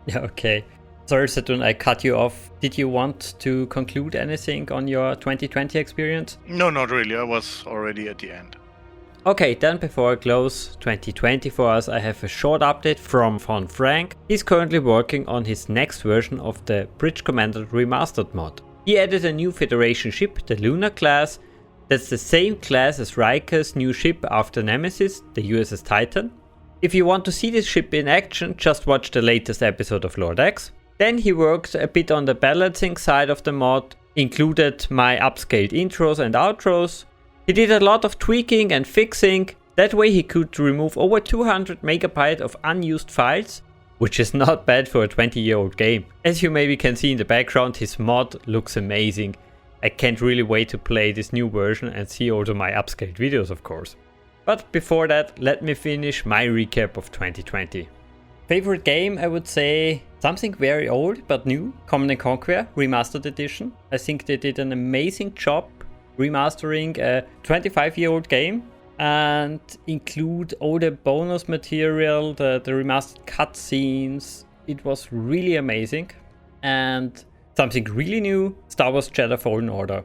Speaker 1: Yeah, okay. Sorry, Saturn, I cut you off. Did you want to conclude anything on your 2020 experience?
Speaker 2: No, not really. I was already at the end.
Speaker 1: Okay, then before I close 2020 for us, I have a short update from Von Frank. He's currently working on his next version of the Bridge Commander Remastered mod. He added a new Federation ship, the Lunar class. That's the same class as Riker's new ship after Nemesis, the USS Titan. If you want to see this ship in action, just watch the latest episode of Lord X. Then he worked a bit on the balancing side of the mod, included my upscaled intros and outros. He did a lot of tweaking and fixing, that way he could remove over 200 megabytes of unused files, which is not bad for a 20-year-old game. As you maybe can see in the background, his mod looks amazing. I can't really wait to play this new version and see also my upscaled videos, of course. But before that, let me finish my recap of 2020. Favorite game, I would say Something very old but new, Command & Conquer Remastered Edition. I think they did an amazing job remastering a 25-year-old game and include all the bonus material, the remastered cutscenes. It was really amazing. And something really new, Star Wars Jedi Fallen Order.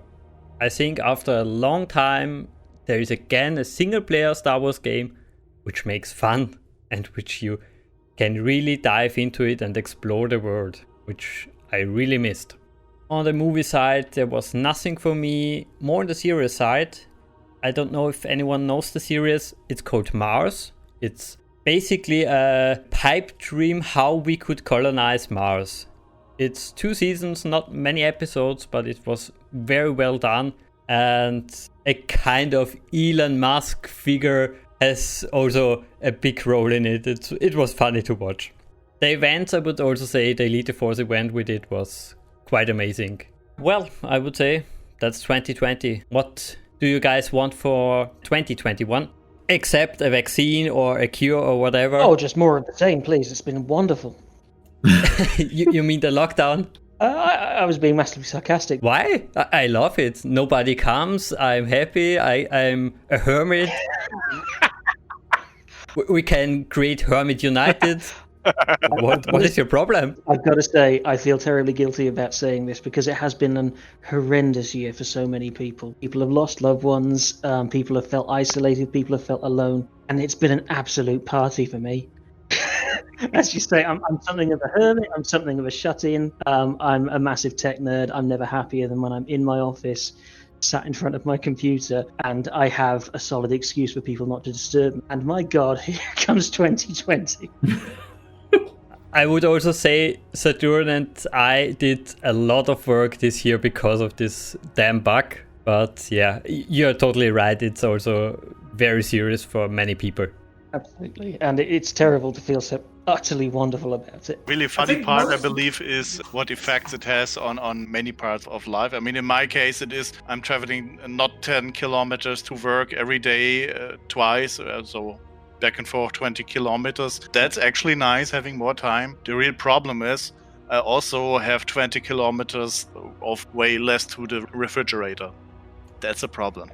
Speaker 1: I think after a long time, there is again a single-player Star Wars game which makes fun and which you can really dive into it and explore the world, which I really missed. On the movie side, there was nothing for me. More on the series side, I don't know if anyone knows the series. It's called Mars. It's basically a pipe dream how we could colonize Mars. It's 2 seasons, not many episodes, but it was very well done. And a kind of Elon Musk figure has also a big role in it. It was funny to watch. The events, I would also say, the Elite Force event we did was quite amazing. Well, I would say that's 2020. What do you guys want for 2021? Except a vaccine or a cure or whatever.
Speaker 6: Oh, just more of the same, please. It's been wonderful.
Speaker 1: You mean the lockdown?
Speaker 6: I was being massively sarcastic.
Speaker 1: Why? I love it. Nobody comes. I'm happy. I'm a hermit. We can create Hermit United. What is your problem?
Speaker 6: I've got to say, I feel terribly guilty about saying this because it has been an horrendous year for so many people. People have lost loved ones, people have felt isolated, people have felt alone, and it's been an absolute party for me. As you say, I'm something of a hermit, I'm something of a shut-in, I'm a massive tech nerd, I'm never happier than when I'm in my office, sat in front of my computer, and I have a solid excuse for people not to disturb me. And my God, here comes 2020.
Speaker 1: I would also say Saturn and I did a lot of work this year because of this damn bug. But yeah, you're totally right. It's also very serious for many people.
Speaker 6: Absolutely. And it's terrible to feel so utterly wonderful about it.
Speaker 2: Really funny part, I believe, is what effects it has on many parts of life. I mean, in my case, it is I'm traveling not 10 kilometers to work every day twice, so back and forth 20 kilometers. That's actually nice, having more time. The real problem is I also have 20 kilometers of way less to the refrigerator. That's a problem.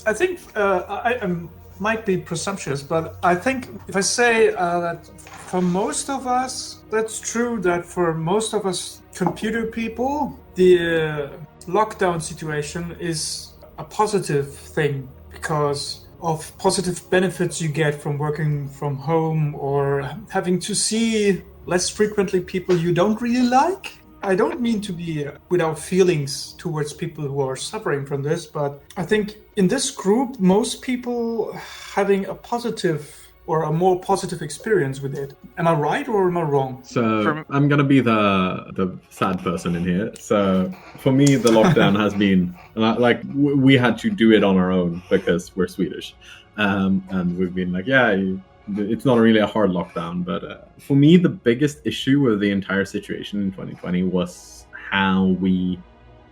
Speaker 7: I think I might be presumptuous, but I think if I say that for most of us, that's true that for most of us computer people, the lockdown situation is a positive thing because of positive benefits you get from working from home or having to see less frequently people you don't really like. I don't mean to be without feelings towards people who are suffering from this, but I think in this group, most people having a positive or a more positive experience with it. Am I right or am I wrong?
Speaker 4: So I'm going to be the sad person in here. So for me, the lockdown has been, like, we had to do it on our own because we're Swedish. And we've been like, yeah, it's not really a hard lockdown. But for me, the biggest issue with the entire situation in 2020 was how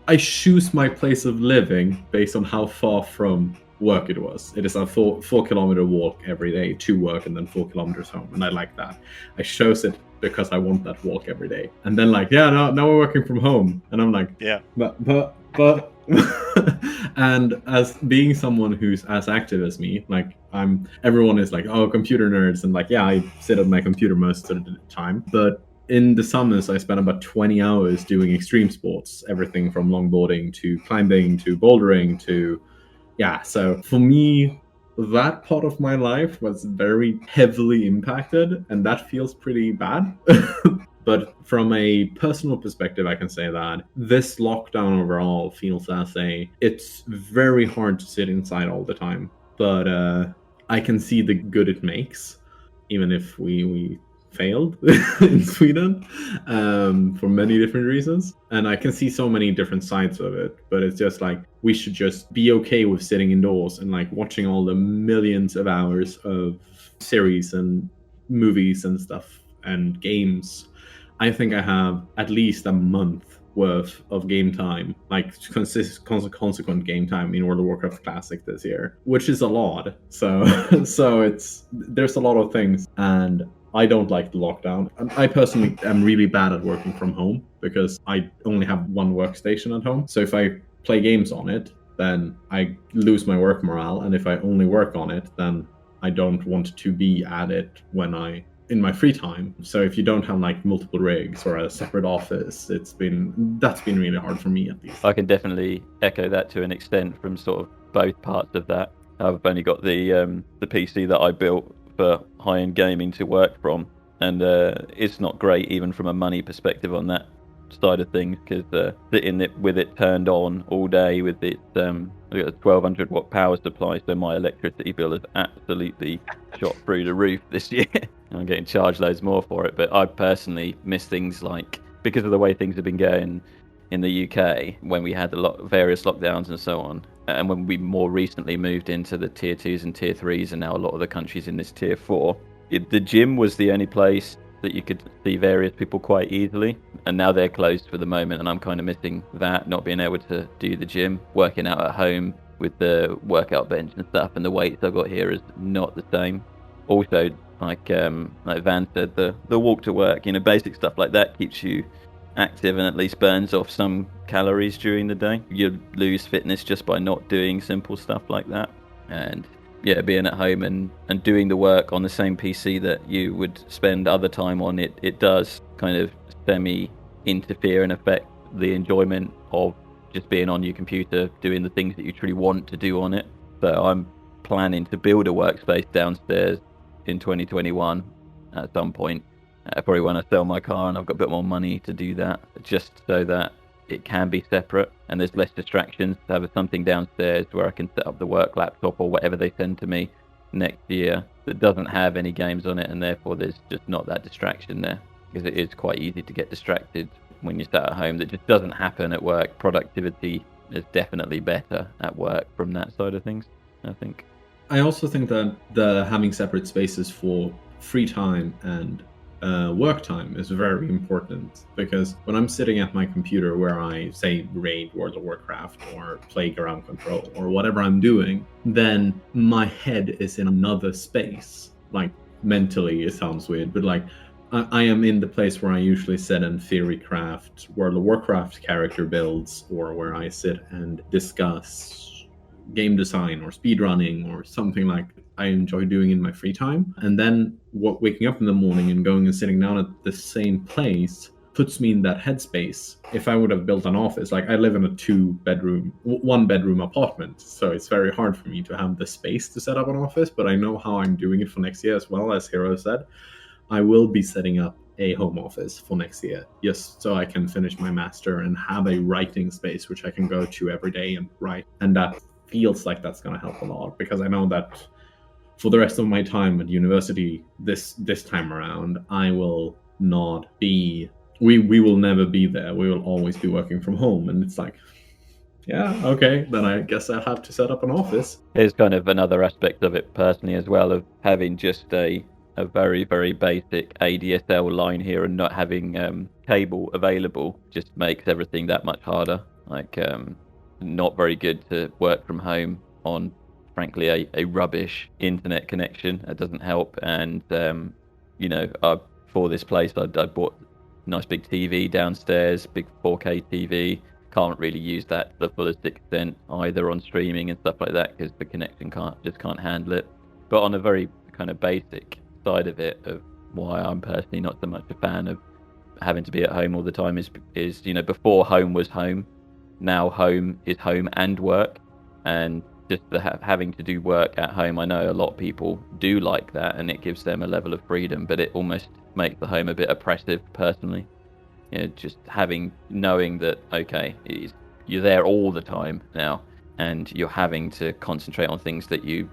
Speaker 4: I choose my place of living based on how far from work it was. It is a 4-kilometer walk every day to work and then 4 kilometers home, and I like that. I chose it because I want that walk every day. And then like, yeah, now we're working from home, and I'm like, yeah, but and as being someone who's as active as me, like everyone is like, oh, computer nerds, and like, yeah, I sit at my computer most of the time, but in the summers, I spent about 20 hours doing extreme sports, everything from longboarding to climbing to bouldering to, yeah. So for me, that part of my life was very heavily impacted, and that feels pretty bad. But from a personal perspective, I can say that this lockdown overall feels as it's very hard to sit inside all the time, but I can see the good it makes, even if we failed in Sweden for many different reasons. And I can see so many different sides of it, but it's just like, we should just be okay with sitting indoors and like watching all the millions of hours of series and movies and stuff and games. I think I have at least a month worth of game time, like consequent game time in World of Warcraft Classic this year, which is a lot. So there's a lot of things, and I don't like the lockdown. I personally am really bad at working from home because I only have one workstation at home. So if I play games on it, then I lose my work morale. And if I only work on it, then I don't want to be at it in my free time. So if you don't have like multiple rigs or a separate office, that's been really hard for me at least.
Speaker 8: I can definitely echo that to an extent from sort of both parts of that. I've only got the PC that I built for high-end gaming to work from, and it's not great even from a money perspective on that side of things, because sitting with it turned on all day with its a 1200 watt power supply, so my electricity bill has absolutely shot through the roof this year. I'm getting charged loads more for it, but I personally miss things like, because of the way things have been going in the UK when we had various lockdowns and so on, and when we more recently moved into the tier 2s and tier 3s, and now a lot of the countries in this tier 4, the gym was the only place that you could see various people quite easily, and now they're closed for the moment, and I'm kind of missing that, not being able to do the gym. Working out at home with the workout bench and stuff and the weights I've got here is not the same. Also, like Van said, the walk to work, basic stuff like that keeps you active and at least burns off some calories during the day. You lose fitness just by not doing simple stuff like that. And yeah, being at home and doing the work on the same PC that you would spend other time on, it does kind of semi-interfere and affect the enjoyment of just being on your computer, doing the things that you truly want to do on it. So I'm planning to build a workspace downstairs in 2021 at some point. Probably when I sell my car and I've got a bit more money to do that, just so that it can be separate and there's less distractions, to have something downstairs where I can set up the work laptop or whatever they send to me next year that doesn't have any games on it, and therefore there's just not that distraction there, because it is quite easy to get distracted when you're sat at home. That just doesn't happen at work. Productivity is definitely better at work from that side of things, I think.
Speaker 4: I also think that having separate spaces for free time and work time is very important, because when I'm sitting at my computer where I say raid World of Warcraft or play ground control or whatever I'm doing, then my head is in another space. Like mentally, it sounds weird, but like I am in the place where I usually sit and theory craft World of Warcraft character builds, or where I sit and discuss game design or speedrunning or something like I enjoy doing in my free time. And then waking up in the morning and going and sitting down at the same place puts me in that headspace. If I would have built an office, like I live in a 1-bedroom apartment, so it's very hard for me to have the space to set up an office, but I know how I'm doing it for next year as well. As Hero said, I will be setting up a home office for next year, just so I can finish my master and have a writing space which I can go to every day and write. And that feels like that's going to help a lot, because I know that for the rest of my time at university this time around, I will not be, we will never be there. We will always be working from home. And it's like, yeah, okay, then I guess I'll have to set up an office.
Speaker 8: There's kind of another aspect of it personally as well, of having just a very, very basic ADSL line here and not having cable available just makes everything that much harder. Like, not very good to work from home on, frankly, a rubbish internet connection. It doesn't help. And for this place, I bought a nice big TV downstairs, big 4K TV. Can't really use that to the fullest extent either on streaming and stuff like that, because the connection can't handle it. But on a very kind of basic side of it, of why I'm personally not so much a fan of having to be at home all the time is before home was home. Now home is home and work, and just having to do work at home, I know a lot of people do like that, and it gives them a level of freedom, but it almost makes the home a bit oppressive personally. Just knowing that, okay, you're there all the time now, and you're having to concentrate on things that you're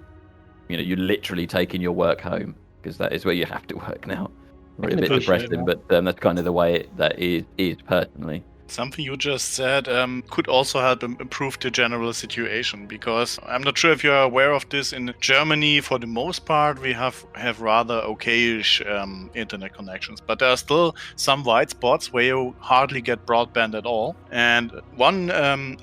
Speaker 8: literally taking your work home, because that is where you have to work now. Really a bit depressing, but that's kind of the way that is personally.
Speaker 2: Something you just said could also help improve the general situation, because I'm not sure if you're aware of this. In Germany, for the most part, we have rather okayish internet connections, but there are still some white spots where you hardly get broadband at all. And one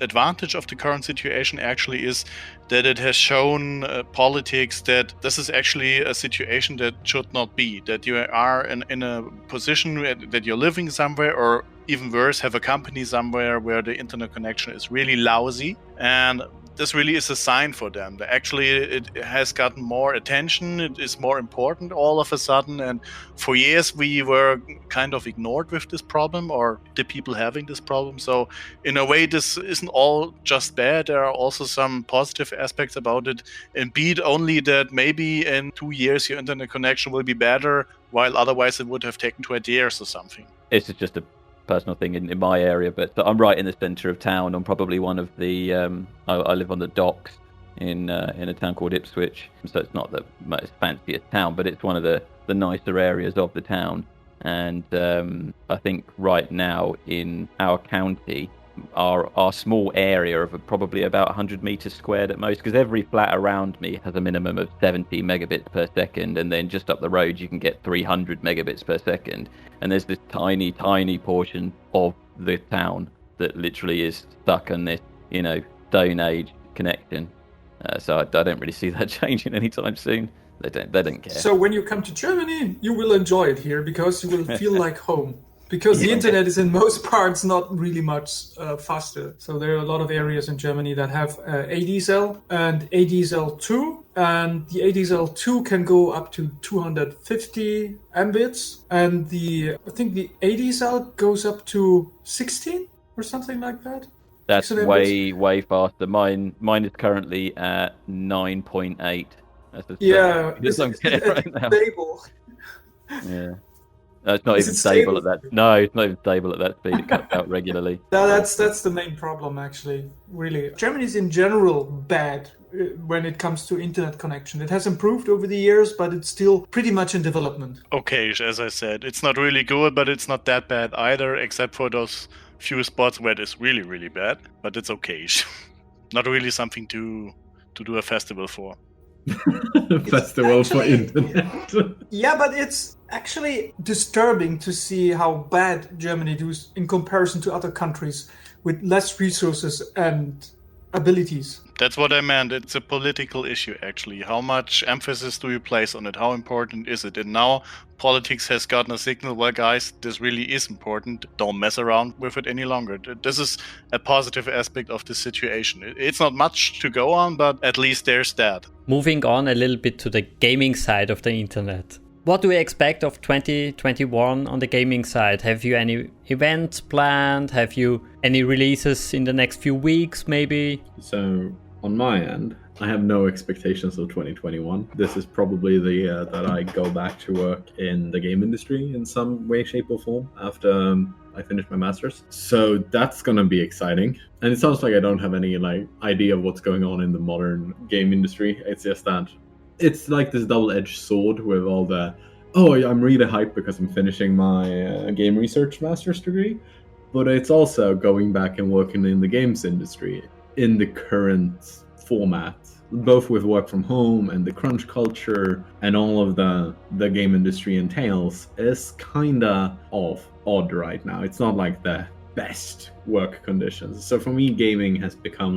Speaker 2: advantage of the current situation actually is that it has shown politics that this is actually a situation that should not be, that you are in a position that you're living somewhere, or even worse, have a company somewhere where the internet connection is really lousy. And this really is a sign for them. Actually, it has gotten more attention. It is more important all of a sudden. And for years, we were kind of ignored with this problem, or the people having this problem. So in a way, this isn't all just bad. There are also some positive aspects about it. And be it only that maybe in 2 years, your internet connection will be better, while otherwise it would have taken 20 years or something.
Speaker 8: It's just a personal thing in my area, but I'm right in the centre of town. I'm probably one of the I live on the docks in a town called Ipswich, so it's not the most fanciest town, but it's one of the nicer areas of the town. And I think right now in our county, our small area of probably about 100 meters squared at most, because every flat around me has a minimum of 70 megabits per second, and then just up the road you can get 300 megabits per second. And there's this tiny portion of the town that literally is stuck on this, Stone Age connection. So I don't really see that changing anytime soon. They don't care.
Speaker 7: So when you come to Germany, you will enjoy it here, because you will feel like home. Because the internet is in most parts not really much faster. So there are a lot of areas in Germany that have ADSL and ADSL2. And the ADSL2 can go up to 250 Mbits. And I think the ADSL goes up to 16 or something like that.
Speaker 8: That's way faster. Mine is currently at 9.8.
Speaker 7: It's
Speaker 8: right now.
Speaker 7: Stable.
Speaker 8: Yeah. It's not even stable at that. No, it's not even stable at that speed. It cuts out regularly.
Speaker 7: That's the main problem, actually. Really, Germany is in general bad when it comes to internet connection. It has improved over the years, but it's still pretty much in development.
Speaker 2: Okay, as I said, it's not really good, but it's not that bad either, except for those few spots where it is really, really bad. But it's okay. Not really something to do a festival for.
Speaker 4: Festival for internet.
Speaker 7: Yeah, but it's actually disturbing to see how bad Germany does in comparison to other countries with less resources and abilities.
Speaker 2: That's what I meant. It's a political issue, actually. How much emphasis do you place on it? How important is it? And now politics has gotten a signal, well, guys, this really is important. Don't mess around with it any longer. This is a positive aspect of the situation. It's not much to go on, but at least there's that.
Speaker 1: Moving on a little bit to the gaming side of the internet. What do we expect of 2021 on the gaming side? Have you any events planned? Have you any releases in the next few weeks, maybe?
Speaker 4: So, on my end, I have no expectations of 2021. This is probably the year that I go back to work in the game industry in some way, shape, or form after I finish my master's. So that's gonna be exciting. And it sounds like I don't have any idea of what's going on in the modern game industry. It's just that it's like this double-edged sword with all the, I'm really hyped because I'm finishing my game research master's degree, but it's also going back and working in the games industry in the current format, both with work from home and the crunch culture and all of the game industry entails, is kinda odd right now. It's not like the best work conditions. So for me, gaming has become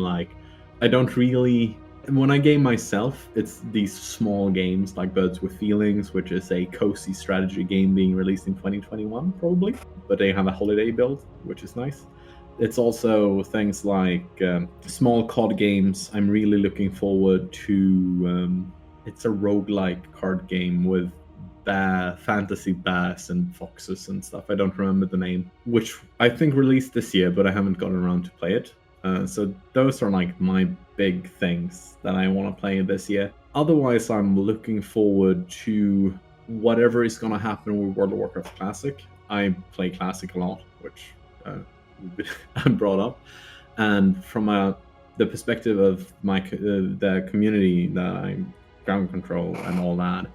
Speaker 4: when I game myself, it's these small games like Birds with Feelings, which is a cozy strategy game being released in 2021, probably. But they have a holiday build, which is nice. It's also things like small COD games. I'm really looking forward to... it's a roguelike card game with fantasy bears and foxes and stuff. I don't remember the name, which I think released this year, but I haven't gotten around to play it. So those are my big things that I want to play this year. Otherwise, I'm looking forward to whatever is going to happen with World of Warcraft Classic. I play Classic a lot, which I brought up. And from the perspective of the community that I'm ground control and all that,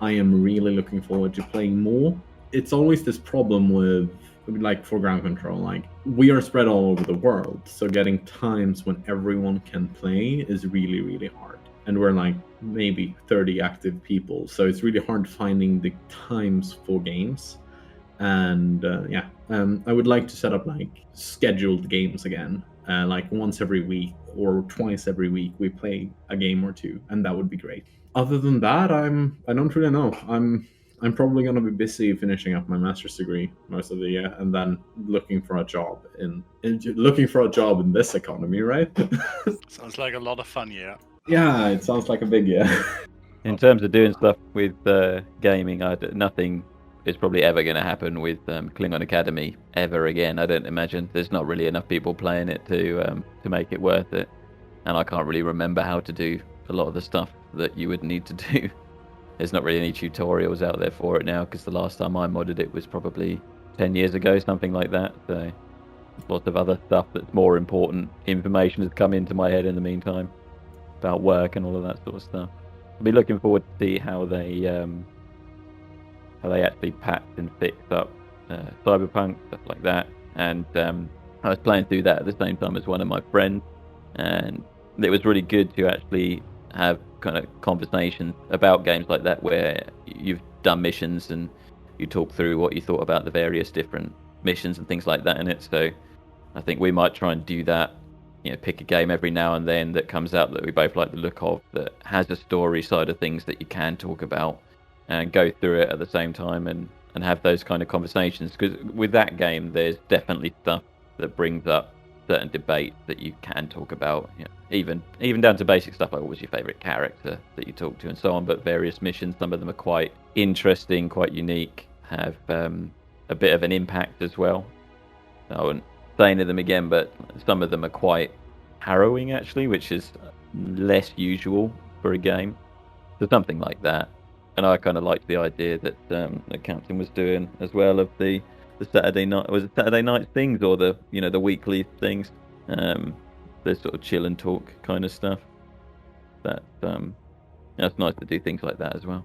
Speaker 4: I am really looking forward to playing more. It's always this problem with like for ground control, like we are spread all over the world, so getting times when everyone can play is really, really hard. And we're like maybe 30 active people, so it's really hard finding the times for games. And I would like to set up like scheduled games again, like once every week or twice every week we play a game or two, and that would be great. Other than that, I don't really know. I'm probably going to be busy finishing up my master's degree most of the year, and then looking for a job in this economy, right?
Speaker 2: Sounds like a lot of fun, yeah.
Speaker 4: Yeah, it sounds like a big year.
Speaker 8: In terms of doing stuff with gaming, nothing is probably ever going to happen with Klingon Academy ever again. I don't imagine. There's not really enough people playing it to make it worth it, and I can't really remember how to do a lot of the stuff that you would need to do. There's not really any tutorials out there for it now, because the last time I modded it was probably 10 years ago, something like that. So lots of other stuff that's more important information has come into my head in the meantime about work and all of that sort of stuff. I'll be looking forward to see how they actually patched and fixed up Cyberpunk, stuff like that. And I was playing through that at the same time as one of my friends, and it was really good to actually have kind of conversations about games like that, where you've done missions and you talk through what you thought about the various different missions and things like that in it. So I think we might try and do that, pick a game every now and then that comes out that we both like the look of, that has a story side of things that you can talk about, and go through it at the same time and have those kind of conversations. Because with that game, there's definitely stuff that brings up certain debates that you can talk about, even down to basic stuff like what was your favourite character that you talk to and so on. But various missions, some of them are quite interesting, quite unique, have a bit of an impact as well. I wouldn't say any of them again, but some of them are quite harrowing actually, which is less usual for a game. So something like that. And I kind of liked the idea that the captain was doing as well, of the Saturday night, was it Saturday night things, or the the weekly things, the sort of chill and talk kind of stuff. That's nice to do things like that as well.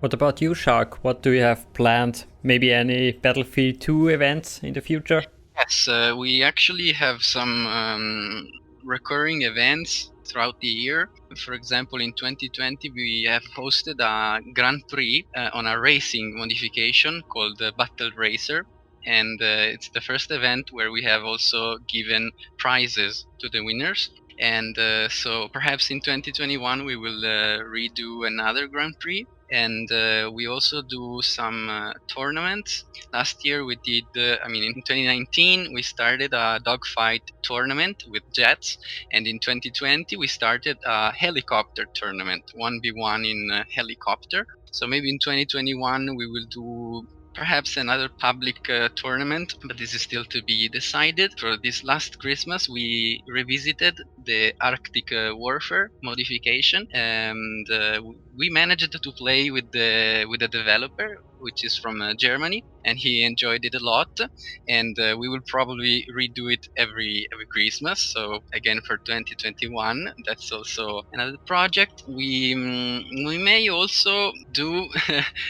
Speaker 1: What about you, Shark? What do you have planned? Maybe any Battlefield 2 events in the future?
Speaker 3: Yes, we actually have some recurring events throughout the year. For example, in 2020 we have hosted a Grand Prix on a racing modification called Battle Racer, and it's the first event where we have also given prizes to the winners. And so perhaps in 2021 we will redo another Grand Prix. And we also do some tournaments. Last year we did, in 2019 we started a dogfight tournament with jets, and in 2020 we started a helicopter tournament, 1v1 in helicopter. So maybe in 2021 we will do perhaps another public tournament, but this is still to be decided. For this last Christmas, we revisited the Arctic Warfare modification, and we managed to play with the developer, which is from Germany, and he enjoyed it a lot. And we will probably redo it every Christmas. So again, for 2021, that's also another project. We may also do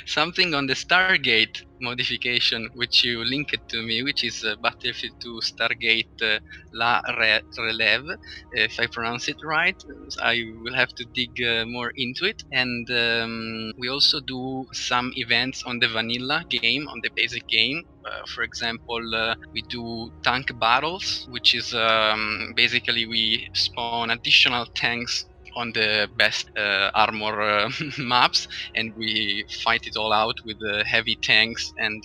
Speaker 3: something on the Stargate modification, which you linked to me, which is Battlefield 2 Stargate La Relève, if I pronounce it right. I will have to dig more into it. And we also do some events on the vanilla game, on the basic game. For example, we do tank battles, which is basically we spawn additional tanks on the best armor maps, and we fight it all out with heavy tanks and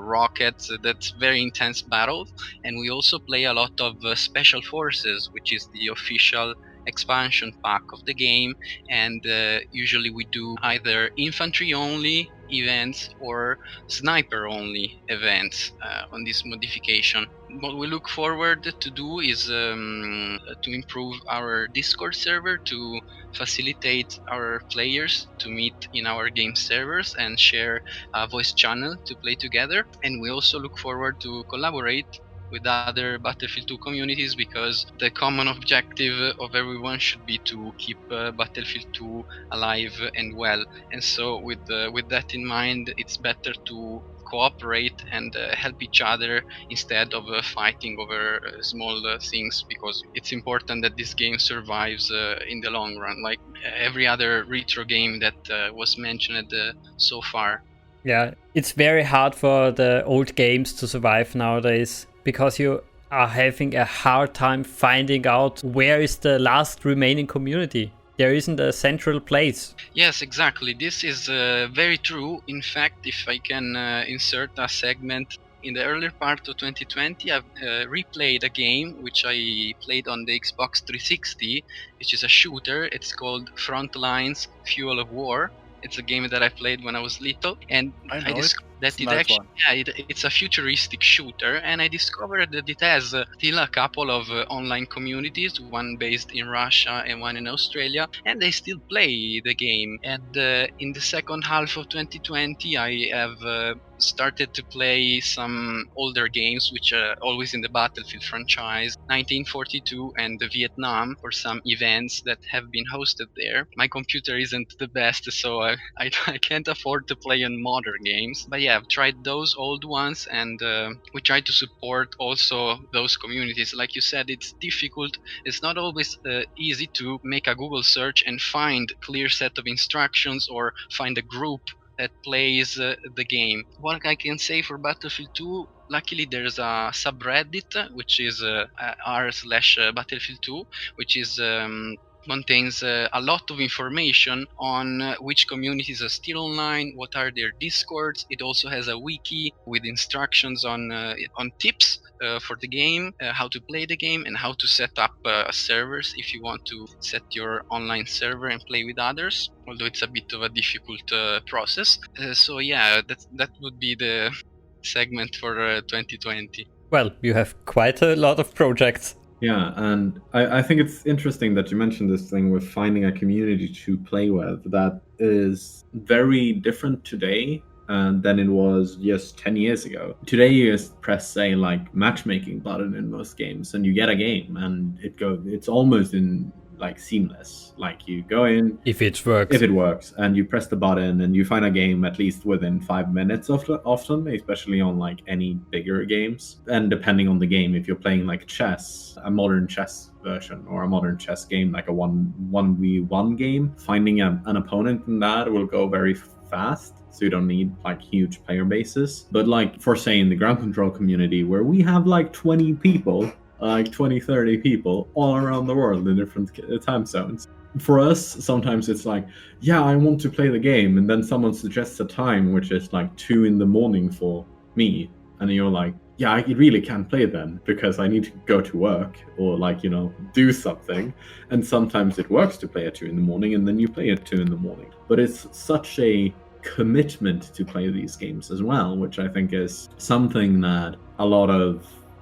Speaker 3: rockets. That's very intense battle. And we also play a lot of special forces, which is the official expansion pack of the game. And usually we do either infantry only events or sniper only events on this modification. What we look forward to do is to improve our Discord server, to facilitate our players to meet in our game servers and share a voice channel to play together. And we also look forward to collaborate with other Battlefield 2 communities, because the common objective of everyone should be to keep Battlefield 2 alive and well. And so with that in mind, it's better to cooperate and help each other instead of fighting over small things, because it's important that this game survives in the long run, like every other retro game that was mentioned so far.
Speaker 1: Yeah, it's very hard for the old games to survive nowadays because you are having a hard time finding out where is the last remaining community. There isn't a central place.
Speaker 3: Yes, exactly. This is very true. In fact, if I can insert a segment, in the earlier part of 2020, I've replayed a game which I played on the Xbox 360, which is a shooter. It's called Frontlines Fuel of War. It's a game that I played when I was little, and
Speaker 2: I know it.
Speaker 3: that
Speaker 2: It's a
Speaker 3: it
Speaker 2: nice
Speaker 3: actually,
Speaker 2: one.
Speaker 3: yeah, it's a futuristic shooter, and I discovered that it has still a couple of online communities, one based in Russia and one in Australia, and they still play the game. And in the second half of 2020, I have started to play some older games, which are always in the Battlefield franchise, 1942 and Vietnam, for some events that have been hosted there. My computer isn't the best, so I can't afford to play on modern games. But yeah, I've tried those old ones, and we try to support also those communities. Like you said, it's difficult. It's not always easy to make a Google search and find clear set of instructions or find a group that plays the game. What I can say for Battlefield 2, luckily there's a subreddit which is r/Battlefield 2, which is contains a lot of information on which communities are still online, what are their discords. It also has a wiki with instructions on tips for the game, how to play the game, and how to set up servers if you want to set your online server and play with others, although it's a bit of a difficult process. So yeah, that would be the segment for 2020.
Speaker 1: Well, you have quite a lot of projects.
Speaker 4: Yeah, and I think it's interesting that you mentioned this thing with finding a community to play with. That is very different today than it was just 10 years ago. Today you just press, say, like matchmaking button in most games and you get a game, and it's almost in like seamless. Like you go in,
Speaker 1: If it works.
Speaker 4: and you press the button and you find a game at least within 5 minutes often, especially on like any bigger games. And depending on the game, if you're playing like chess, a modern chess version or a modern chess game, like a 1v1 game, finding an opponent in that will go very fast, so you don't need like huge player bases. But like for say in the ground control community, where we have like 20 people, like 20, 30 people all around the world in different time zones. For us, sometimes it's like, yeah, I want to play the game, and then someone suggests a time which is like 2 a.m. for me, and you're like, yeah, I really can't play then because I need to go to work or like, do something. And sometimes it works to play at 2 a.m, and then you play at 2 a.m. But it's such a commitment to play these games as well, which I think is something that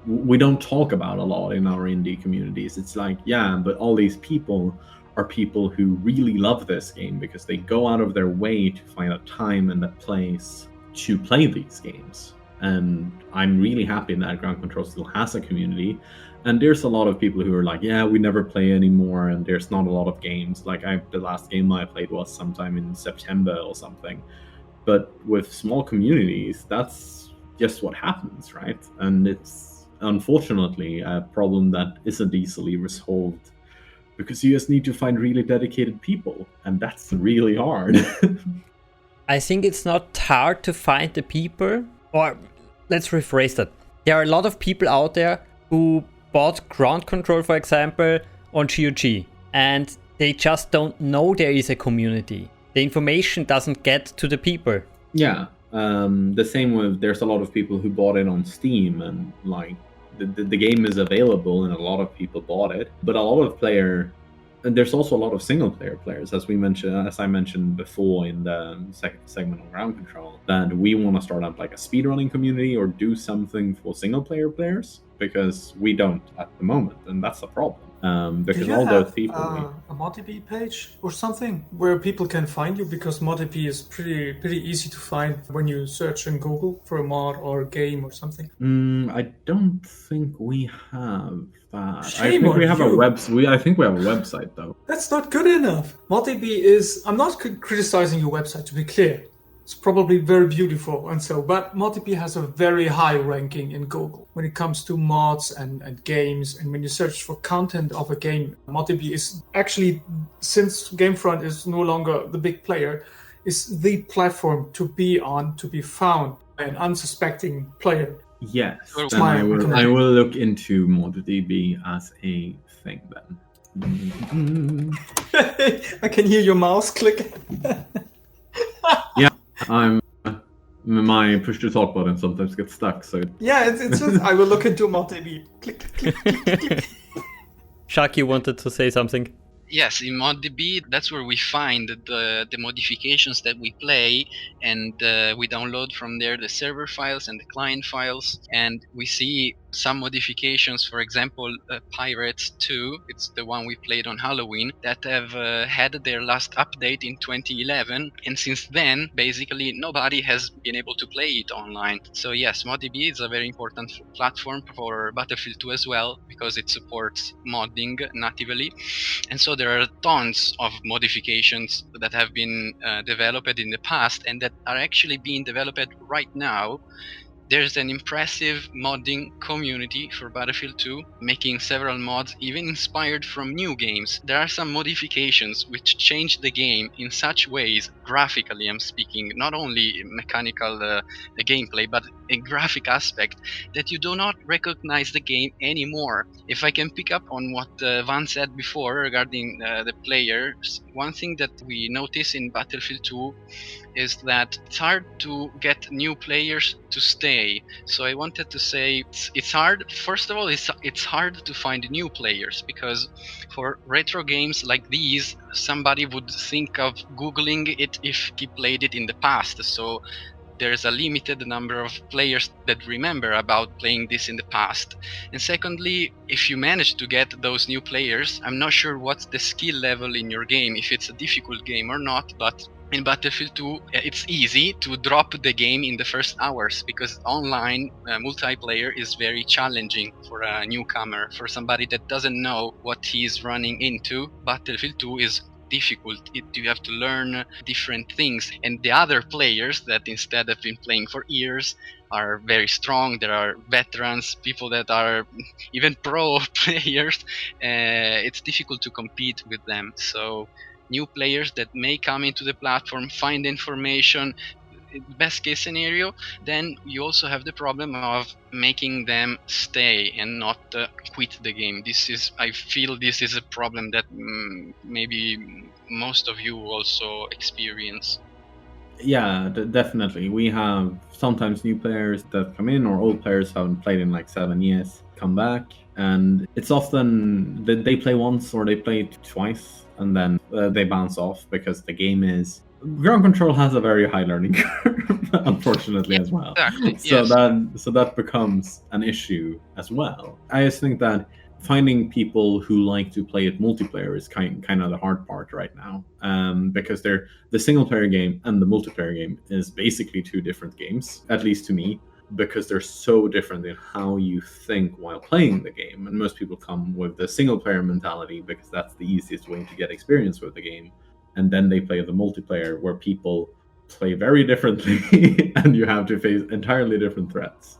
Speaker 4: we don't talk about a lot in our indie communities. It's like, yeah, but all these people are people who really love this game because they go out of their way to find a time and a place to play these games. And I'm really happy that Ground Control still has a community. And there's a lot of people who are like, yeah, we never play anymore, and there's not a lot of games. Like the last game I played was sometime in September or something. But with small communities, that's just what happens, right? And it's unfortunately a problem that isn't easily resolved because you just need to find really dedicated people, and that's really hard.
Speaker 1: I think it's not hard to find the people, or let's rephrase that. There are a lot of people out there who bought Ground Control, for example, on GOG, and they just don't know there is a community. The information doesn't get to the people.
Speaker 4: Yeah, the same with, there's a lot of people who bought it on Steam, and like the game is available and a lot of people bought it, but a lot of and there's also a lot of single player players, as I mentioned before in the second segment on Ground Control, that we want to start up like a speedrunning community or do something for single player players, because we don't at the moment, and that's a problem. Because all those people
Speaker 7: a ModDB page or something where people can find you, because ModDB is pretty easy to find when you search in Google for a mod or a game or something.
Speaker 4: I don't think we have that.
Speaker 7: Shame
Speaker 4: I think we have
Speaker 7: on you.
Speaker 4: I think we have a website though.
Speaker 7: That's not good enough. ModDB is... I'm not criticizing your website, to be clear. It's probably very beautiful and so, but MultiB has a very high ranking in Google when it comes to mods and games. And when you search for content of a game, MultiB is actually, since Gamefront is no longer the big player, is the platform to be on, to be found by an unsuspecting player.
Speaker 4: Yes,
Speaker 7: It's
Speaker 4: then
Speaker 7: my
Speaker 4: I will look into MultiB as a thing then.
Speaker 7: I can hear your mouse click.
Speaker 4: Yeah, my push to talk button sometimes gets stuck, so
Speaker 7: Yeah, it's just, I will look into MultiB. Click, click, click, click, click.
Speaker 1: Shaki wanted to say something.
Speaker 3: Yes, in ModDB, that's where we find the modifications that we play, and we download from there the server files and the client files, and we see some modifications. For example, Pirates 2, it's the one we played on Halloween, that have had their last update in 2011, and since then, basically, nobody has been able to play it online. So yes, ModDB is a very important platform for Battlefield 2 as well, because it supports modding natively. And so there are tons of modifications that have been developed in the past and that are actually being developed right now. There's an impressive modding community for Battlefield 2, making several mods even inspired from new games. There are some modifications which change the game in such ways, graphically I'm speaking, not only mechanical gameplay, but a graphic aspect, that you do not recognize the game anymore. If I can pick up on what Van said before regarding the players, one thing that we notice in Battlefield 2 is that it's hard to get new players to stay. So I wanted to say it's hard. First of all, it's hard to find new players, because for retro games like these, somebody would think of Googling it if he played it in the past. So there's a limited number of players that remember about playing this in the past. And secondly, if you manage to get those new players, I'm not sure what's the skill level in your game, if it's a difficult game or not, but in Battlefield 2, it's easy to drop the game in the first hours, because online multiplayer is very challenging for a newcomer, for somebody that doesn't know what he's running into. Battlefield 2 is difficult. You have to learn different things, and the other players that instead have been playing for years are very strong. There are veterans, people that are even pro players. It's difficult to compete with them. So new players that may come into the platform, find information, best case scenario, then you also have the problem of making them stay and not quit the game. I feel this is a problem that maybe most of you also experience.
Speaker 4: Yeah, definitely. We have sometimes new players that come in, or old players haven't played in like 7 years, come back, and it's often that they play once or they play twice, and then they bounce off because the game is... Ground Control has a very high learning curve, unfortunately, as well.
Speaker 3: Exactly.
Speaker 4: So
Speaker 3: yes.
Speaker 4: that becomes an issue as well. I just think that finding people who like to play it multiplayer is kind of the hard part right now, because the single player game and the multiplayer game is basically two different games, at least to me, because they're so different in how you think while playing the game. And most people come with the single player mentality because that's the easiest way to get experience with the game, and then they play the multiplayer where people play very differently and you have to face entirely different threats.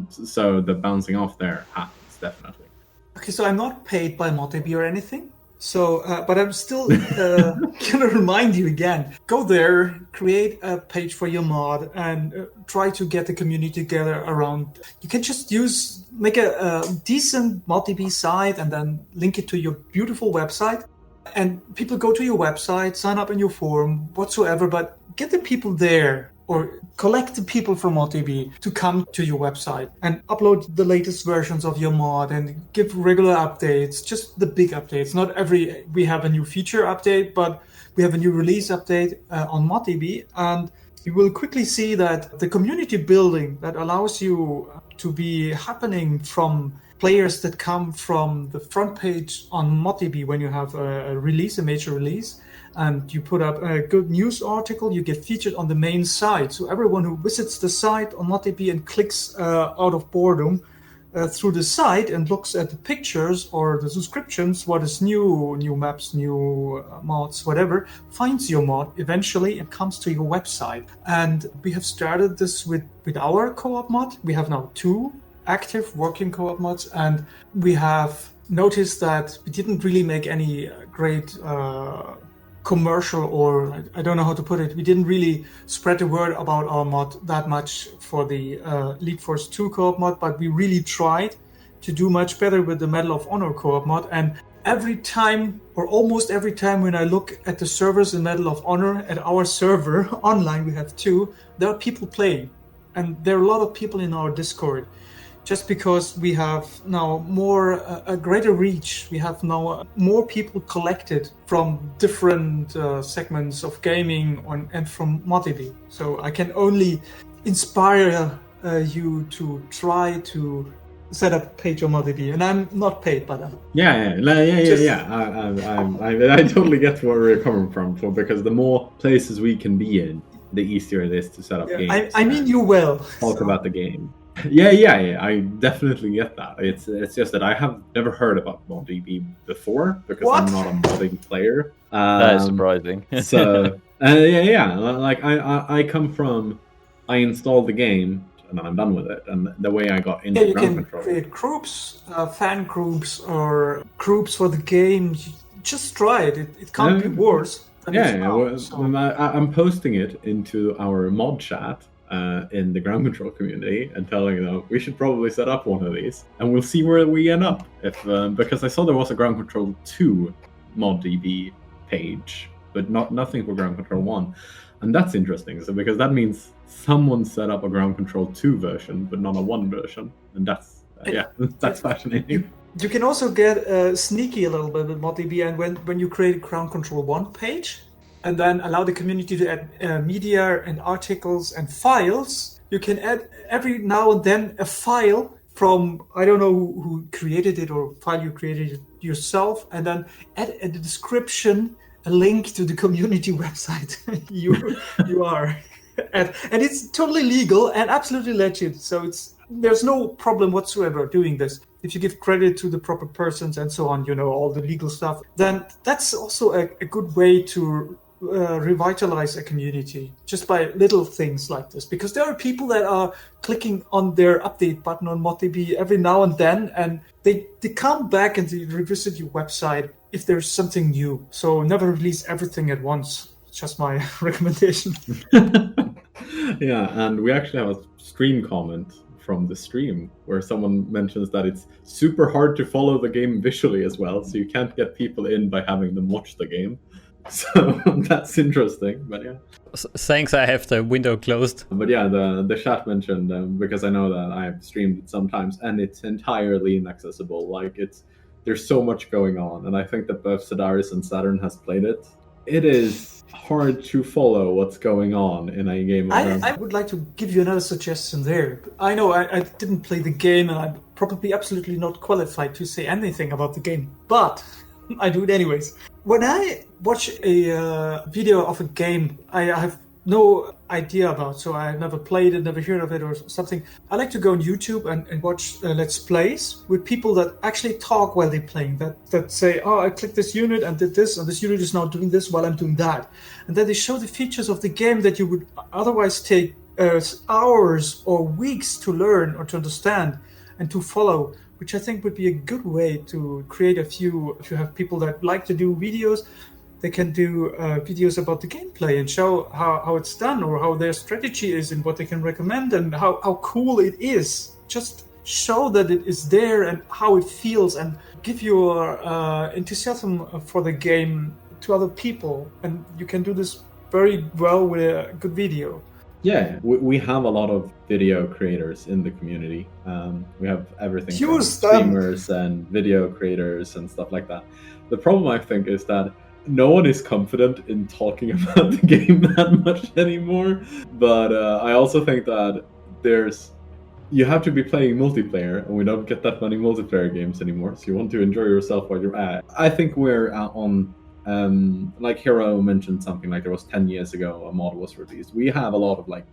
Speaker 4: So the bouncing off there happens, definitely.
Speaker 7: Okay, so I'm not paid by MultiB or anything. So, but I'm still gonna remind you again. Go there, create a page for your mod, and try to get the community together around. You can just make a decent MultiB site and then link it to your beautiful website. And people go to your website, sign up in your forum, whatsoever, but get the people there, or collect the people from MultiB to come to your website and upload the latest versions of your mod and give regular updates, just the big updates. Not we have a new feature update, but we have a new release update on MultiB, and you will quickly see that the community building that allows you to be happening from players that come from the front page on MultiB when you have a major release, and you put up a good news article, you get featured on the main site. So everyone who visits the site on MultiB and clicks out of boredom through the site and looks at the pictures or the subscriptions, what is new maps, new mods, whatever, finds your mod eventually and comes to your website. And we have started this with our co-op mod. We have now 2 active working co-op mods, and we have noticed that we didn't really make any great commercial, or I don't know how to put it. We didn't really spread the word about our mod that much for the Elite Force 2 co-op mod, but we really tried to do much better with the Medal of Honor co-op mod. And every time, or almost every time, when I look at the servers in Medal of Honor, at our server online, we have 2, there are people playing. And there are a lot of people in our Discord. Just because we have now a greater reach, we have now more people collected from different segments of gaming and from ModDB. So I can only inspire you to try to set up a page on ModDB, and I'm not paid by them.
Speaker 4: Yeah. I totally get where we're coming from, because the more places we can be in, the easier it is to set up games.
Speaker 7: I mean you well.
Speaker 4: Talk about the game. Yeah. I definitely get that. It's just that I have never heard about ModDB before because I'm not a modding player.
Speaker 8: That is surprising.
Speaker 4: So yeah. Like I come from, I installed the game and then I'm done with it. And the way I got into ground control.
Speaker 7: You can create groups, fan groups, or groups for the game. Just try it. It can't be worse. I'm posting it into our mod chat. In the ground control community and telling them we should probably set up one of these, and we'll see where we end up. If because I saw there was a ground control 2 ModDB page, but nothing for ground control 1, and that's interesting. So because that means someone set up a ground control 2 version, but not a 1 version, and that's that's fascinating. You can also get sneaky a little bit with ModDB, and when you create a ground control 1 page, and then allow the community to add media and articles and files, you can add every now and then a file from, I don't know who created it, or file you created it yourself, and then add in the description a link to the community website you are at. And it's totally legal and absolutely legit, so there's no problem whatsoever doing this. If you give credit to the proper persons and so on, all the legal stuff, then that's also a good way to revitalize a community, just by little things like this, because there are people that are clicking on their update button on ModDB every now and then, and they come back and they revisit your website if there's something new. So never release everything at once. It's just my recommendation.
Speaker 4: Yeah, and we actually have a stream comment from the stream where someone mentions that it's super hard to follow the game visually as well, so you can't get people in by having them watch the game. So that's interesting, but yeah.
Speaker 1: Thanks, I have the window closed.
Speaker 4: But yeah, the chat mentioned, because I know that I've streamed it sometimes, and it's entirely inaccessible. Like, there's so much going on, and I think that both Sedaris and Saturn has played it. It is hard to follow what's going on in a game.
Speaker 7: I would like to give you another suggestion there. I know I didn't play the game, and I'm probably absolutely not qualified to say anything about the game, but I do it anyways. When I watch a video of a game I have no idea about, so I never played it, never heard of it or something, I like to go on YouTube and watch Let's Plays with people that actually talk while they're playing, that say, oh, I clicked this unit and did this, and this unit is now doing this while I'm doing that. And then they show the features of the game that you would otherwise take hours or weeks to learn or to understand and to follow, which I think would be a good way to create if you have people that like to do videos, they can do videos about the gameplay and show how it's done, or how their strategy is and what they can recommend and how cool it is. Just show that it is there and how it feels, and give your enthusiasm for the game to other people. And you can do this very well with a good video.
Speaker 4: Yeah, we have a lot of video creators in the community. We have everything from streamers and video creators and stuff like that. The problem, I think, is that no one is confident in talking about the game that much anymore. But I also think that you have to be playing multiplayer, and we don't get that many multiplayer games anymore. So you want to enjoy yourself while you're at it. I think we're on... like Hero mentioned something like there was 10 years ago a mod was released. We have a lot of like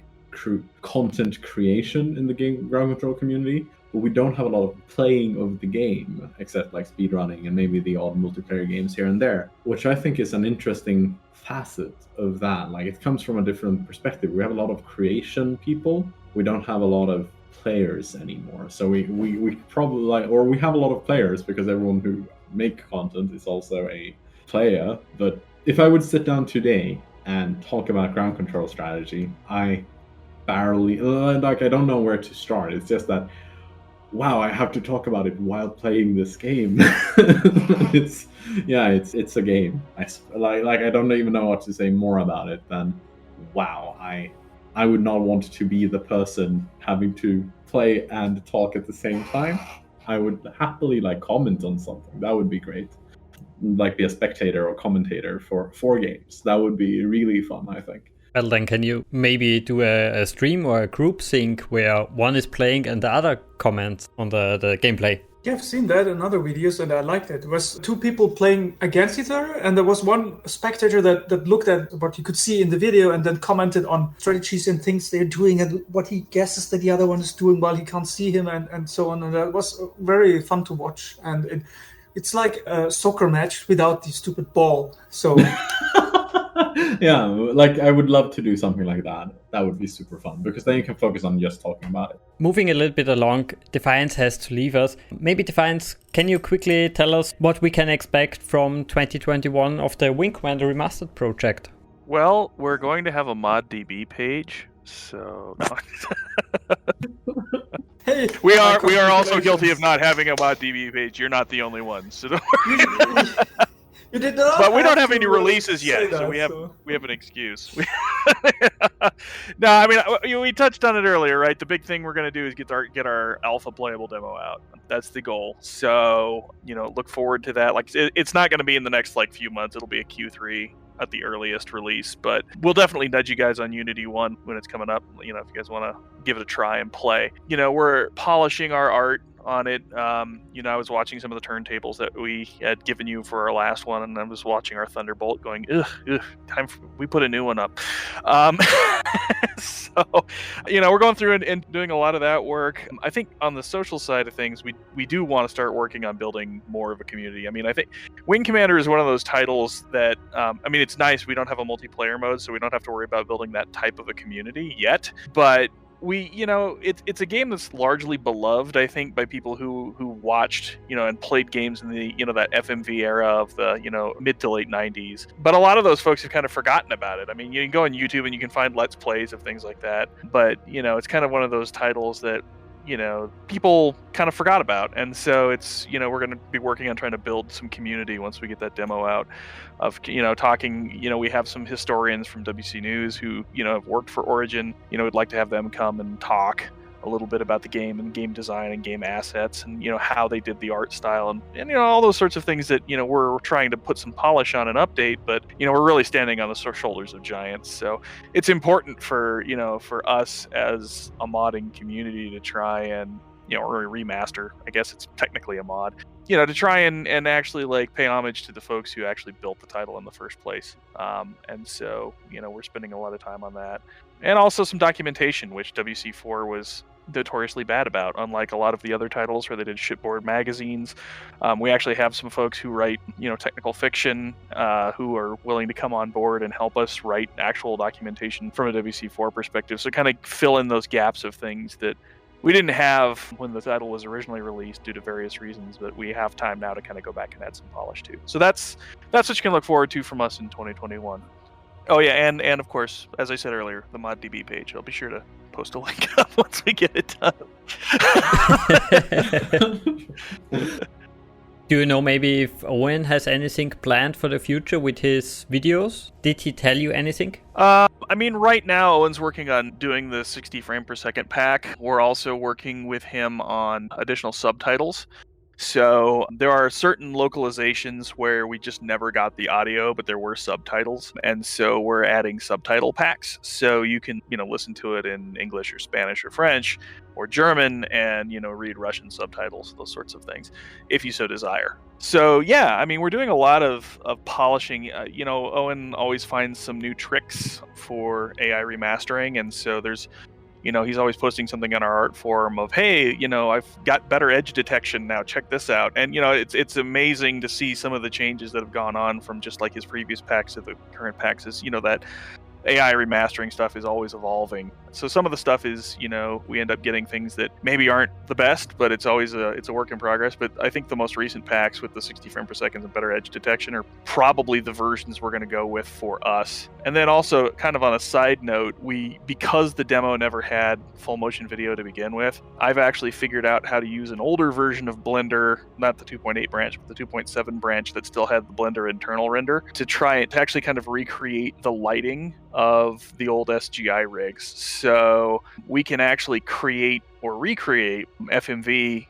Speaker 4: content creation in the game ground control community, but we don't have a lot of playing of the game, except like speedrunning and maybe the odd multiplayer games here and there, which I think is an interesting facet of that. Like, it comes from a different perspective. We have a lot of creation people. We don't have a lot of players anymore. So we probably like, or we have a lot of players because everyone who make content is also a player. But if I would sit down today and talk about ground control strategy, I barely like, I don't know where to start. It's just that, wow, I have to talk about it while playing this game. It's a game. I don't even know what to say more about it than, wow, I would not want to be the person having to play and talk at the same time. I would happily like comment on something. That would be great. Like, be a spectator or commentator for games. That would be really fun, I think.
Speaker 1: Well, then can you maybe do a stream or a group sync where one is playing and the other comments on the gameplay?
Speaker 7: Yeah, I've seen that in other videos, and I liked it. It was two people playing against each other, and there was one spectator that looked at what you could see in the video and then commented on strategies and things they're doing and what he guesses that the other one is doing while he can't see him and so on. And that was very fun to watch. And it's like a soccer match without the stupid ball. So...
Speaker 4: Yeah, like, I would love to do something like that. That would be super fun, because then you can focus on just talking about it.
Speaker 1: Moving a little bit along, Defiance has to leave us. Maybe, Defiance, can you quickly tell us what we can expect from 2021 of the Wing Commander Remastered project?
Speaker 5: Well, we're going to have a ModDB page, so...
Speaker 7: Hey,
Speaker 5: we are also guilty of not having a ModDB page. You're not the only one, so don't worry.
Speaker 7: You did not,
Speaker 5: but we don't have any releases yet, so we have an excuse. No, I mean, we touched on it earlier, right? The big thing we're going to do is get our alpha playable demo out. That's the goal. So, look forward to that. Like, it's not going to be in the next few months. It'll be a Q3 at the earliest release, but we'll definitely nudge you guys on Unity 1 when it's coming up. If you guys want to give it a try and play. We're polishing our art on it. I was watching some of the turntables that we had given you for our last one, and I was watching our Thunderbolt going, we put a new one up. So, we're going through and doing a lot of that work. I think on the social side of things, we do want to start working on building more of a community. I mean, I think Wing Commander is one of those titles that, it's nice. We don't have a multiplayer mode, so we don't have to worry about building that type of a community yet, but it's a game that's largely beloved, I think, by people who watched, and played games in the, that FMV era of the, mid to late 90s. But a lot of those folks have kind of forgotten about it. I mean, you can go on YouTube and you can find Let's Plays of things like that. But, it's kind of one of those titles that, people kind of forgot about. And so it's, we're going to be working on trying to build some community once we get that demo out of, talking, we have some historians from WC News who, have worked for Origin, we'd like to have them come and talk a little bit about the game and game design and game assets and, how they did the art style and all those sorts of things that, we're trying to put some polish on and update, but, we're really standing on the shoulders of giants. So it's important for, for us as a modding community to try and, or a remaster, I guess it's technically a mod, to try and actually pay homage to the folks who actually built the title in the first place. And so, we're spending a lot of time on that. And also some documentation, which WC4 was notoriously bad about, unlike a lot of the other titles where they did shipboard magazines. We actually have some folks who write, technical fiction, who are willing to come on board and help us write actual documentation from a WC4 perspective. So kind of fill in those gaps of things that we didn't have when the title was originally released due to various reasons, but we have time now to kind of go back and add some polish too. So that's what you can look forward to from us in 2021. Oh yeah, and of course, as I said earlier, the ModDB page. I'll be sure to post a link up once we get it done.
Speaker 1: Do you know maybe if Owen has anything planned for the future with his videos? Did he tell you anything?
Speaker 5: Right now, Owen's working on doing the 60 frame per second pack. We're also working with him on additional subtitles. So there are certain localizations where we just never got the audio, but there were subtitles. And so we're adding subtitle packs. So you can, listen to it in English or Spanish or French or German and, read Russian subtitles, those sorts of things, if you so desire. So, yeah, we're doing a lot of polishing. Owen always finds some new tricks for AI remastering. And so there's he's always posting something on our art forum of, hey, I've got better edge detection now. Check this out. And it's amazing to see some of the changes that have gone on from just like his previous packs to the current packs. Is that AI remastering stuff is always evolving. So some of the stuff is, we end up getting things that maybe aren't the best, but it's always it's a work in progress. But I think the most recent packs with the 60 frame per second and better edge detection are probably the versions we're going to go with for us. And then also, kind of on a side note, because the demo never had full motion video to begin with, I've actually figured out how to use an older version of Blender, not the 2.8 branch, but the 2.7 branch that still had the Blender internal render, to actually kind of recreate the lighting of the old SGI rigs. So we can actually create or recreate FMV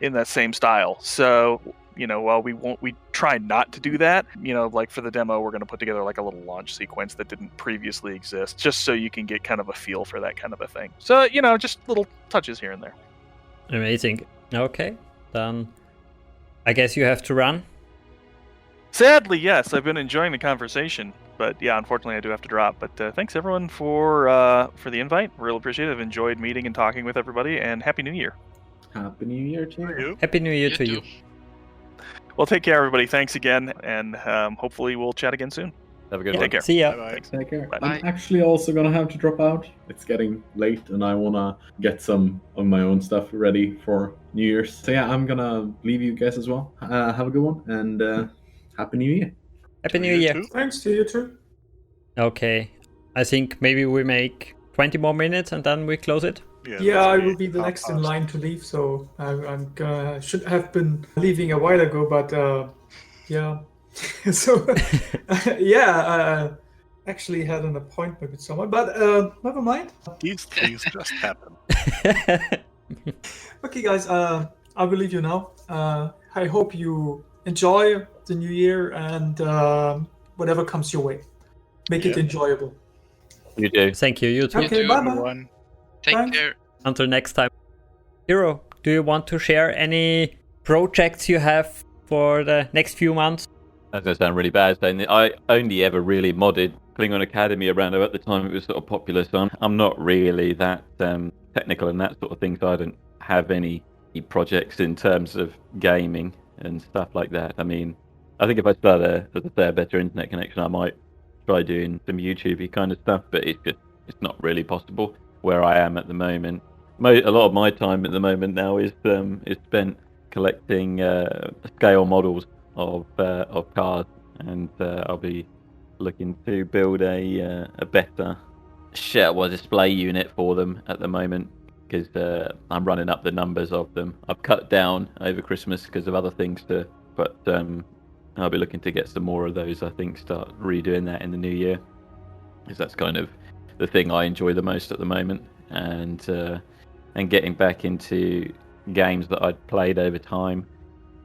Speaker 5: in that same style. So, while we try not to do that, like for the demo, we're going to put together like a little launch sequence that didn't previously exist, just so you can get kind of a feel for that kind of a thing. So, just little touches here and there.
Speaker 1: Amazing. Okay, then I guess you have to run.
Speaker 5: Sadly, yes. I've been enjoying the conversation, but yeah, unfortunately, I do have to drop. But thanks everyone for the invite. Really appreciate it. I've enjoyed meeting and talking with everybody, and Happy New Year.
Speaker 4: Happy New Year to you.
Speaker 1: Happy New Year to you.
Speaker 5: Well, take care, everybody. Thanks again, and hopefully we'll chat again soon.
Speaker 8: Have a good
Speaker 1: Yeah,
Speaker 8: one.
Speaker 5: Take care.
Speaker 1: See ya.
Speaker 2: Bye-bye.
Speaker 4: Take care.
Speaker 5: Bye.
Speaker 4: I'm actually also gonna have to drop out. It's getting late, and I wanna get some of my own stuff ready for New Year's. So yeah, I'm gonna leave you guys as well. Have a good one, and Happy New Year.
Speaker 1: Happy
Speaker 2: To
Speaker 1: New
Speaker 2: you
Speaker 1: Year.
Speaker 2: too.
Speaker 7: Thanks to you too.
Speaker 1: Okay, I think maybe we make 20 more minutes and then we close it.
Speaker 7: Yeah, I
Speaker 2: that's
Speaker 7: will be the
Speaker 2: half
Speaker 7: next in
Speaker 2: past.
Speaker 7: line to leave, so I'm gonna should have been leaving a while ago, but yeah. So yeah, actually had an appointment with someone, but never mind.
Speaker 2: These things just happen.
Speaker 7: Okay, guys, I will leave you now. I hope you enjoy the new year and whatever comes your way. Make it
Speaker 2: Yeah.
Speaker 7: enjoyable.
Speaker 8: You do.
Speaker 1: Thank you, you too.
Speaker 7: Okay,
Speaker 3: too,
Speaker 7: bye bye.
Speaker 2: Everyone.
Speaker 3: Take
Speaker 7: Thanks.
Speaker 3: care.
Speaker 1: Until next time. Hero, do you want to share any projects you have for the next few months?
Speaker 8: That's going to sound really bad saying that I only ever really modded Klingon Academy around at the time it was sort of popular, so I'm not really that technical and that sort of thing, so I don't have any projects in terms of gaming and stuff like that. I mean, I think if I start a better internet connection, I might try doing some YouTube-y kind of stuff, but it's not really possible where I am at the moment. A lot of my time at the moment now is spent collecting scale models of cars, and I'll be looking to build a better display unit for them at the moment, because I'm running up the numbers of them. I've cut down over Christmas because of other things but I'll be looking to get some more of those. I think start redoing that in the new year, because that's kind of the thing I enjoy the most at the moment, and getting back into games that I'd played over time,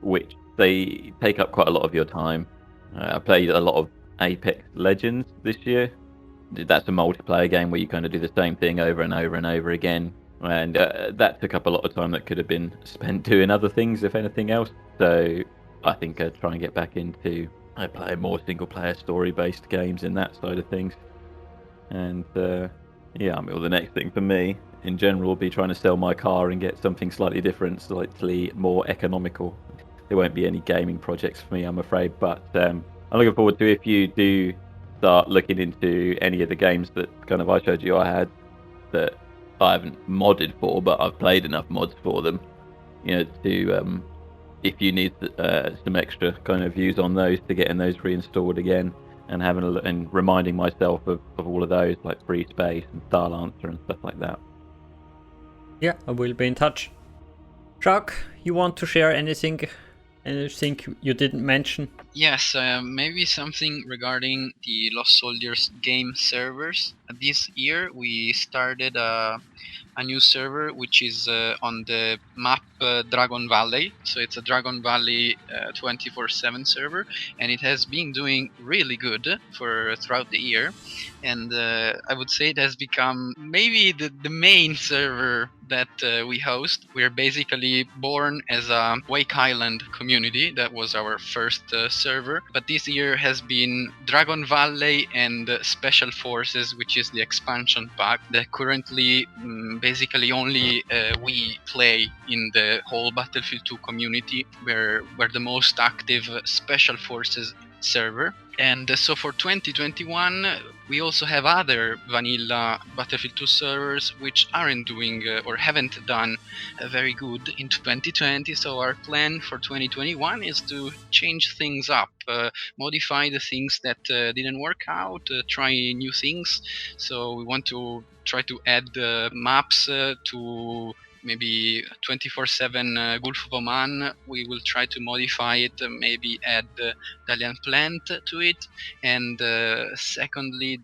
Speaker 8: which they take up quite a lot of your time. I played a lot of Apex Legends this year. That's a multiplayer game where you kind of do the same thing over and over and over again, and that took up a lot of time that could have been spent doing other things, if anything else. So I think I'd try and get back into playing more single-player story-based games in that side of things. And the next thing for me in general will be trying to sell my car and get something slightly different, slightly more economical. There won't be any gaming projects for me, I'm afraid, but I'm looking forward to if you do start looking into any of the games that kind of I showed you I had that I haven't modded for, but I've played enough mods for them, to if you need some extra kind of views on those, to getting those reinstalled again and having a look and reminding myself of all of those, like Free Space and Star Lancer and stuff like that.
Speaker 1: Yeah, I will be in touch. Jacques, you want to share anything you didn't mention?
Speaker 3: Yes, maybe something regarding the Lost Soldiers game servers. This year we started a a new server which is on the map Dragon Valley. So it's a Dragon Valley 24/7 server, and it has been doing really good for throughout the year. And I would say it has become maybe the main server that we host. We're basically born as a Wake Island community. That was our first server. But this year has been Dragon Valley and Special Forces, which is the expansion pack that currently basically only we play in the whole Battlefield 2 community. We're the most active Special Forces server. And so for 2021, we also have other vanilla Battlefield 2 servers which aren't doing or haven't done very good in 2020. So our plan for 2021 is to change things up, modify the things that didn't work out, try new things. So we want to try to add maps to maybe 24/7 Gulf of Oman. We will try to modify it, maybe add Italian plant to it. And secondly,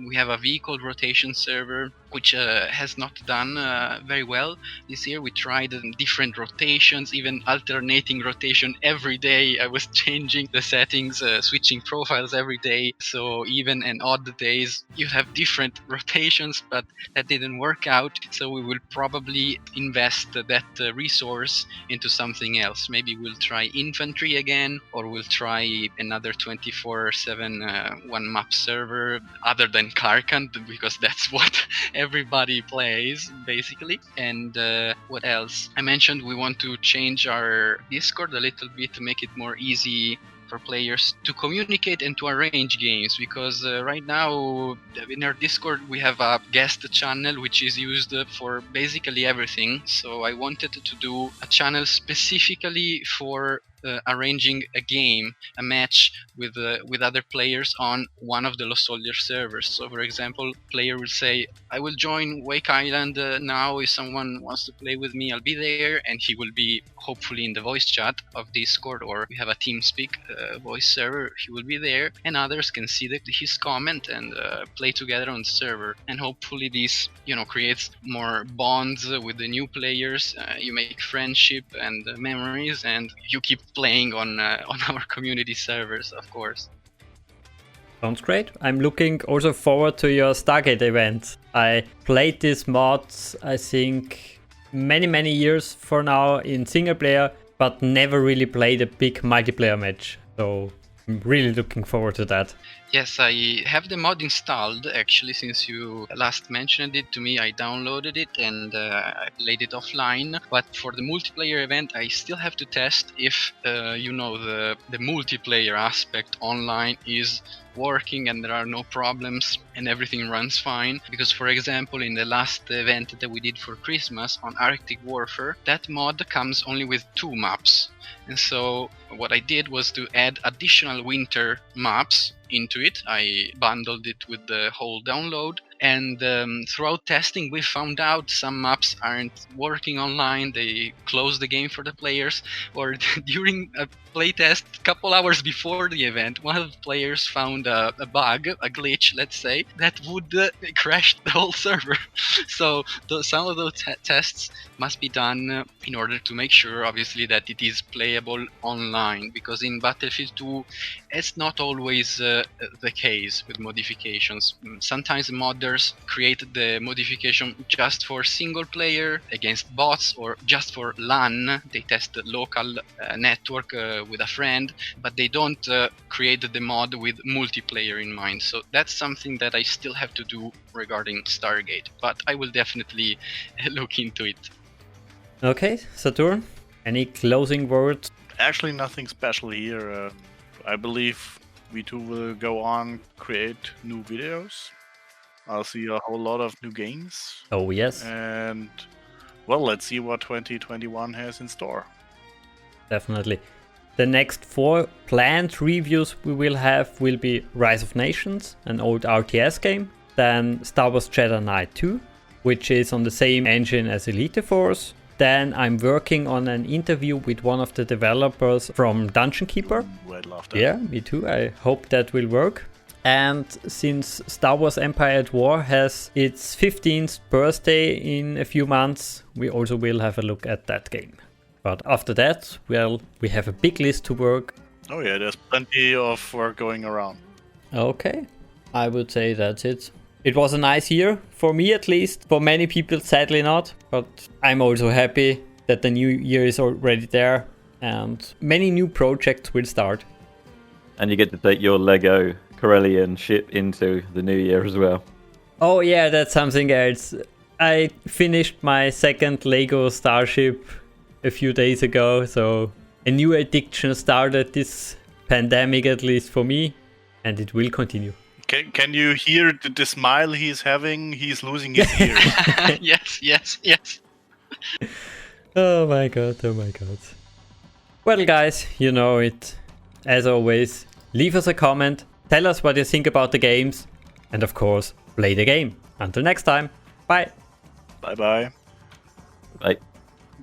Speaker 3: we have a vehicle rotation server which has not done very well this year. We tried different rotations, even alternating rotation every day. I was changing the settings, switching profiles every day. So even in odd days, you have different rotations, but that didn't work out. So we will probably invest that resource into something else. Maybe we'll try infantry again, or we'll try another 24/7 one map server other than Karkand, because that's what everybody plays basically. And what else? I mentioned we want to change our Discord a little bit to make it more easy for players to communicate and to arrange games, because right now in our Discord we have a guest channel which is used for basically everything. So I wanted to do a channel specifically for arranging a game, a match with other players on one of the Lost Soldier servers. So for example, player will say, I will join Wake Island now, if someone wants to play with me, I'll be there, and he will be hopefully in the voice chat of Discord, or we have a TeamSpeak voice server, he will be there, and others can see his comment and play together on the server. And hopefully this creates more bonds with the new players. You make friendship and memories, and you keep playing on our community servers, of course.
Speaker 1: Sounds great. I'm looking also forward to your Stargate event. I played these mods, I think, many years for now in single player, but never really played a big multiplayer match. So I'm really looking forward to that.
Speaker 3: Yes, I have the mod installed actually. Since you last mentioned it to me, I downloaded it and I played it offline. But for the multiplayer event, I still have to test if the multiplayer aspect online is working and there are no problems and everything runs fine. Because for example, in the last event that we did for Christmas on Arctic Warfare, that mod comes only with 2 maps. And so what I did was to add additional winter maps into it. I bundled it with the whole download, and throughout testing we found out some maps aren't working online. They close the game for the players, or during a playtest a couple hours before the event, one of the players found a bug, a glitch, let's say, that would crash the whole server. So some of those tests must be done in order to make sure, obviously, that it is playable online, because in Battlefield 2 it's not always the case with modifications. Sometimes modders create the modification just for single player against bots, or just for LAN. They test the local network with a friend, but they don't create the mod with multiplayer in mind. So that's something that I still have to do regarding Stargate, but I will definitely look into it.
Speaker 1: Okay, Saturn, any closing words?
Speaker 2: Actually, nothing special here. I believe we too will go on, create new videos. I'll see a whole lot of new games.
Speaker 1: Oh, yes.
Speaker 2: And, well, let's see what 2021 has in store.
Speaker 1: Definitely. The next 4 planned reviews we will have will be Rise of Nations, an old RTS game. Then Star Wars Jedi Knight 2, which is on the same engine as Elite Force. Then I'm working on an interview with one of the developers from Dungeon Keeper.
Speaker 2: Ooh, I'd love that.
Speaker 1: Yeah, me too. I hope that will work. And since Star Wars Empire at War has its 15th birthday in a few months, we also will have a look at that game. But after that, well, we have a big list to work.
Speaker 2: Oh yeah, there's plenty of work going around.
Speaker 1: Okay, I would say that's it. It was a nice year, for me at least. For many people, sadly not. But I'm also happy that the new year is already there and many new projects will start.
Speaker 8: And you get to take your Lego Corellian ship into the new year as well.
Speaker 1: Oh yeah, that's something else. I finished my second Lego Starship a few days ago, so a new addiction started this pandemic, at least for me, and it will continue.
Speaker 2: Can you hear the smile he's having? He's losing his ears.
Speaker 3: Yes.
Speaker 1: Oh my god. Well guys, you know it. As always, leave us a comment, tell us what you think about the games, and of course, play the game. Until next time, bye.
Speaker 2: Bye-bye.
Speaker 8: Bye.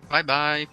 Speaker 3: Bye bye.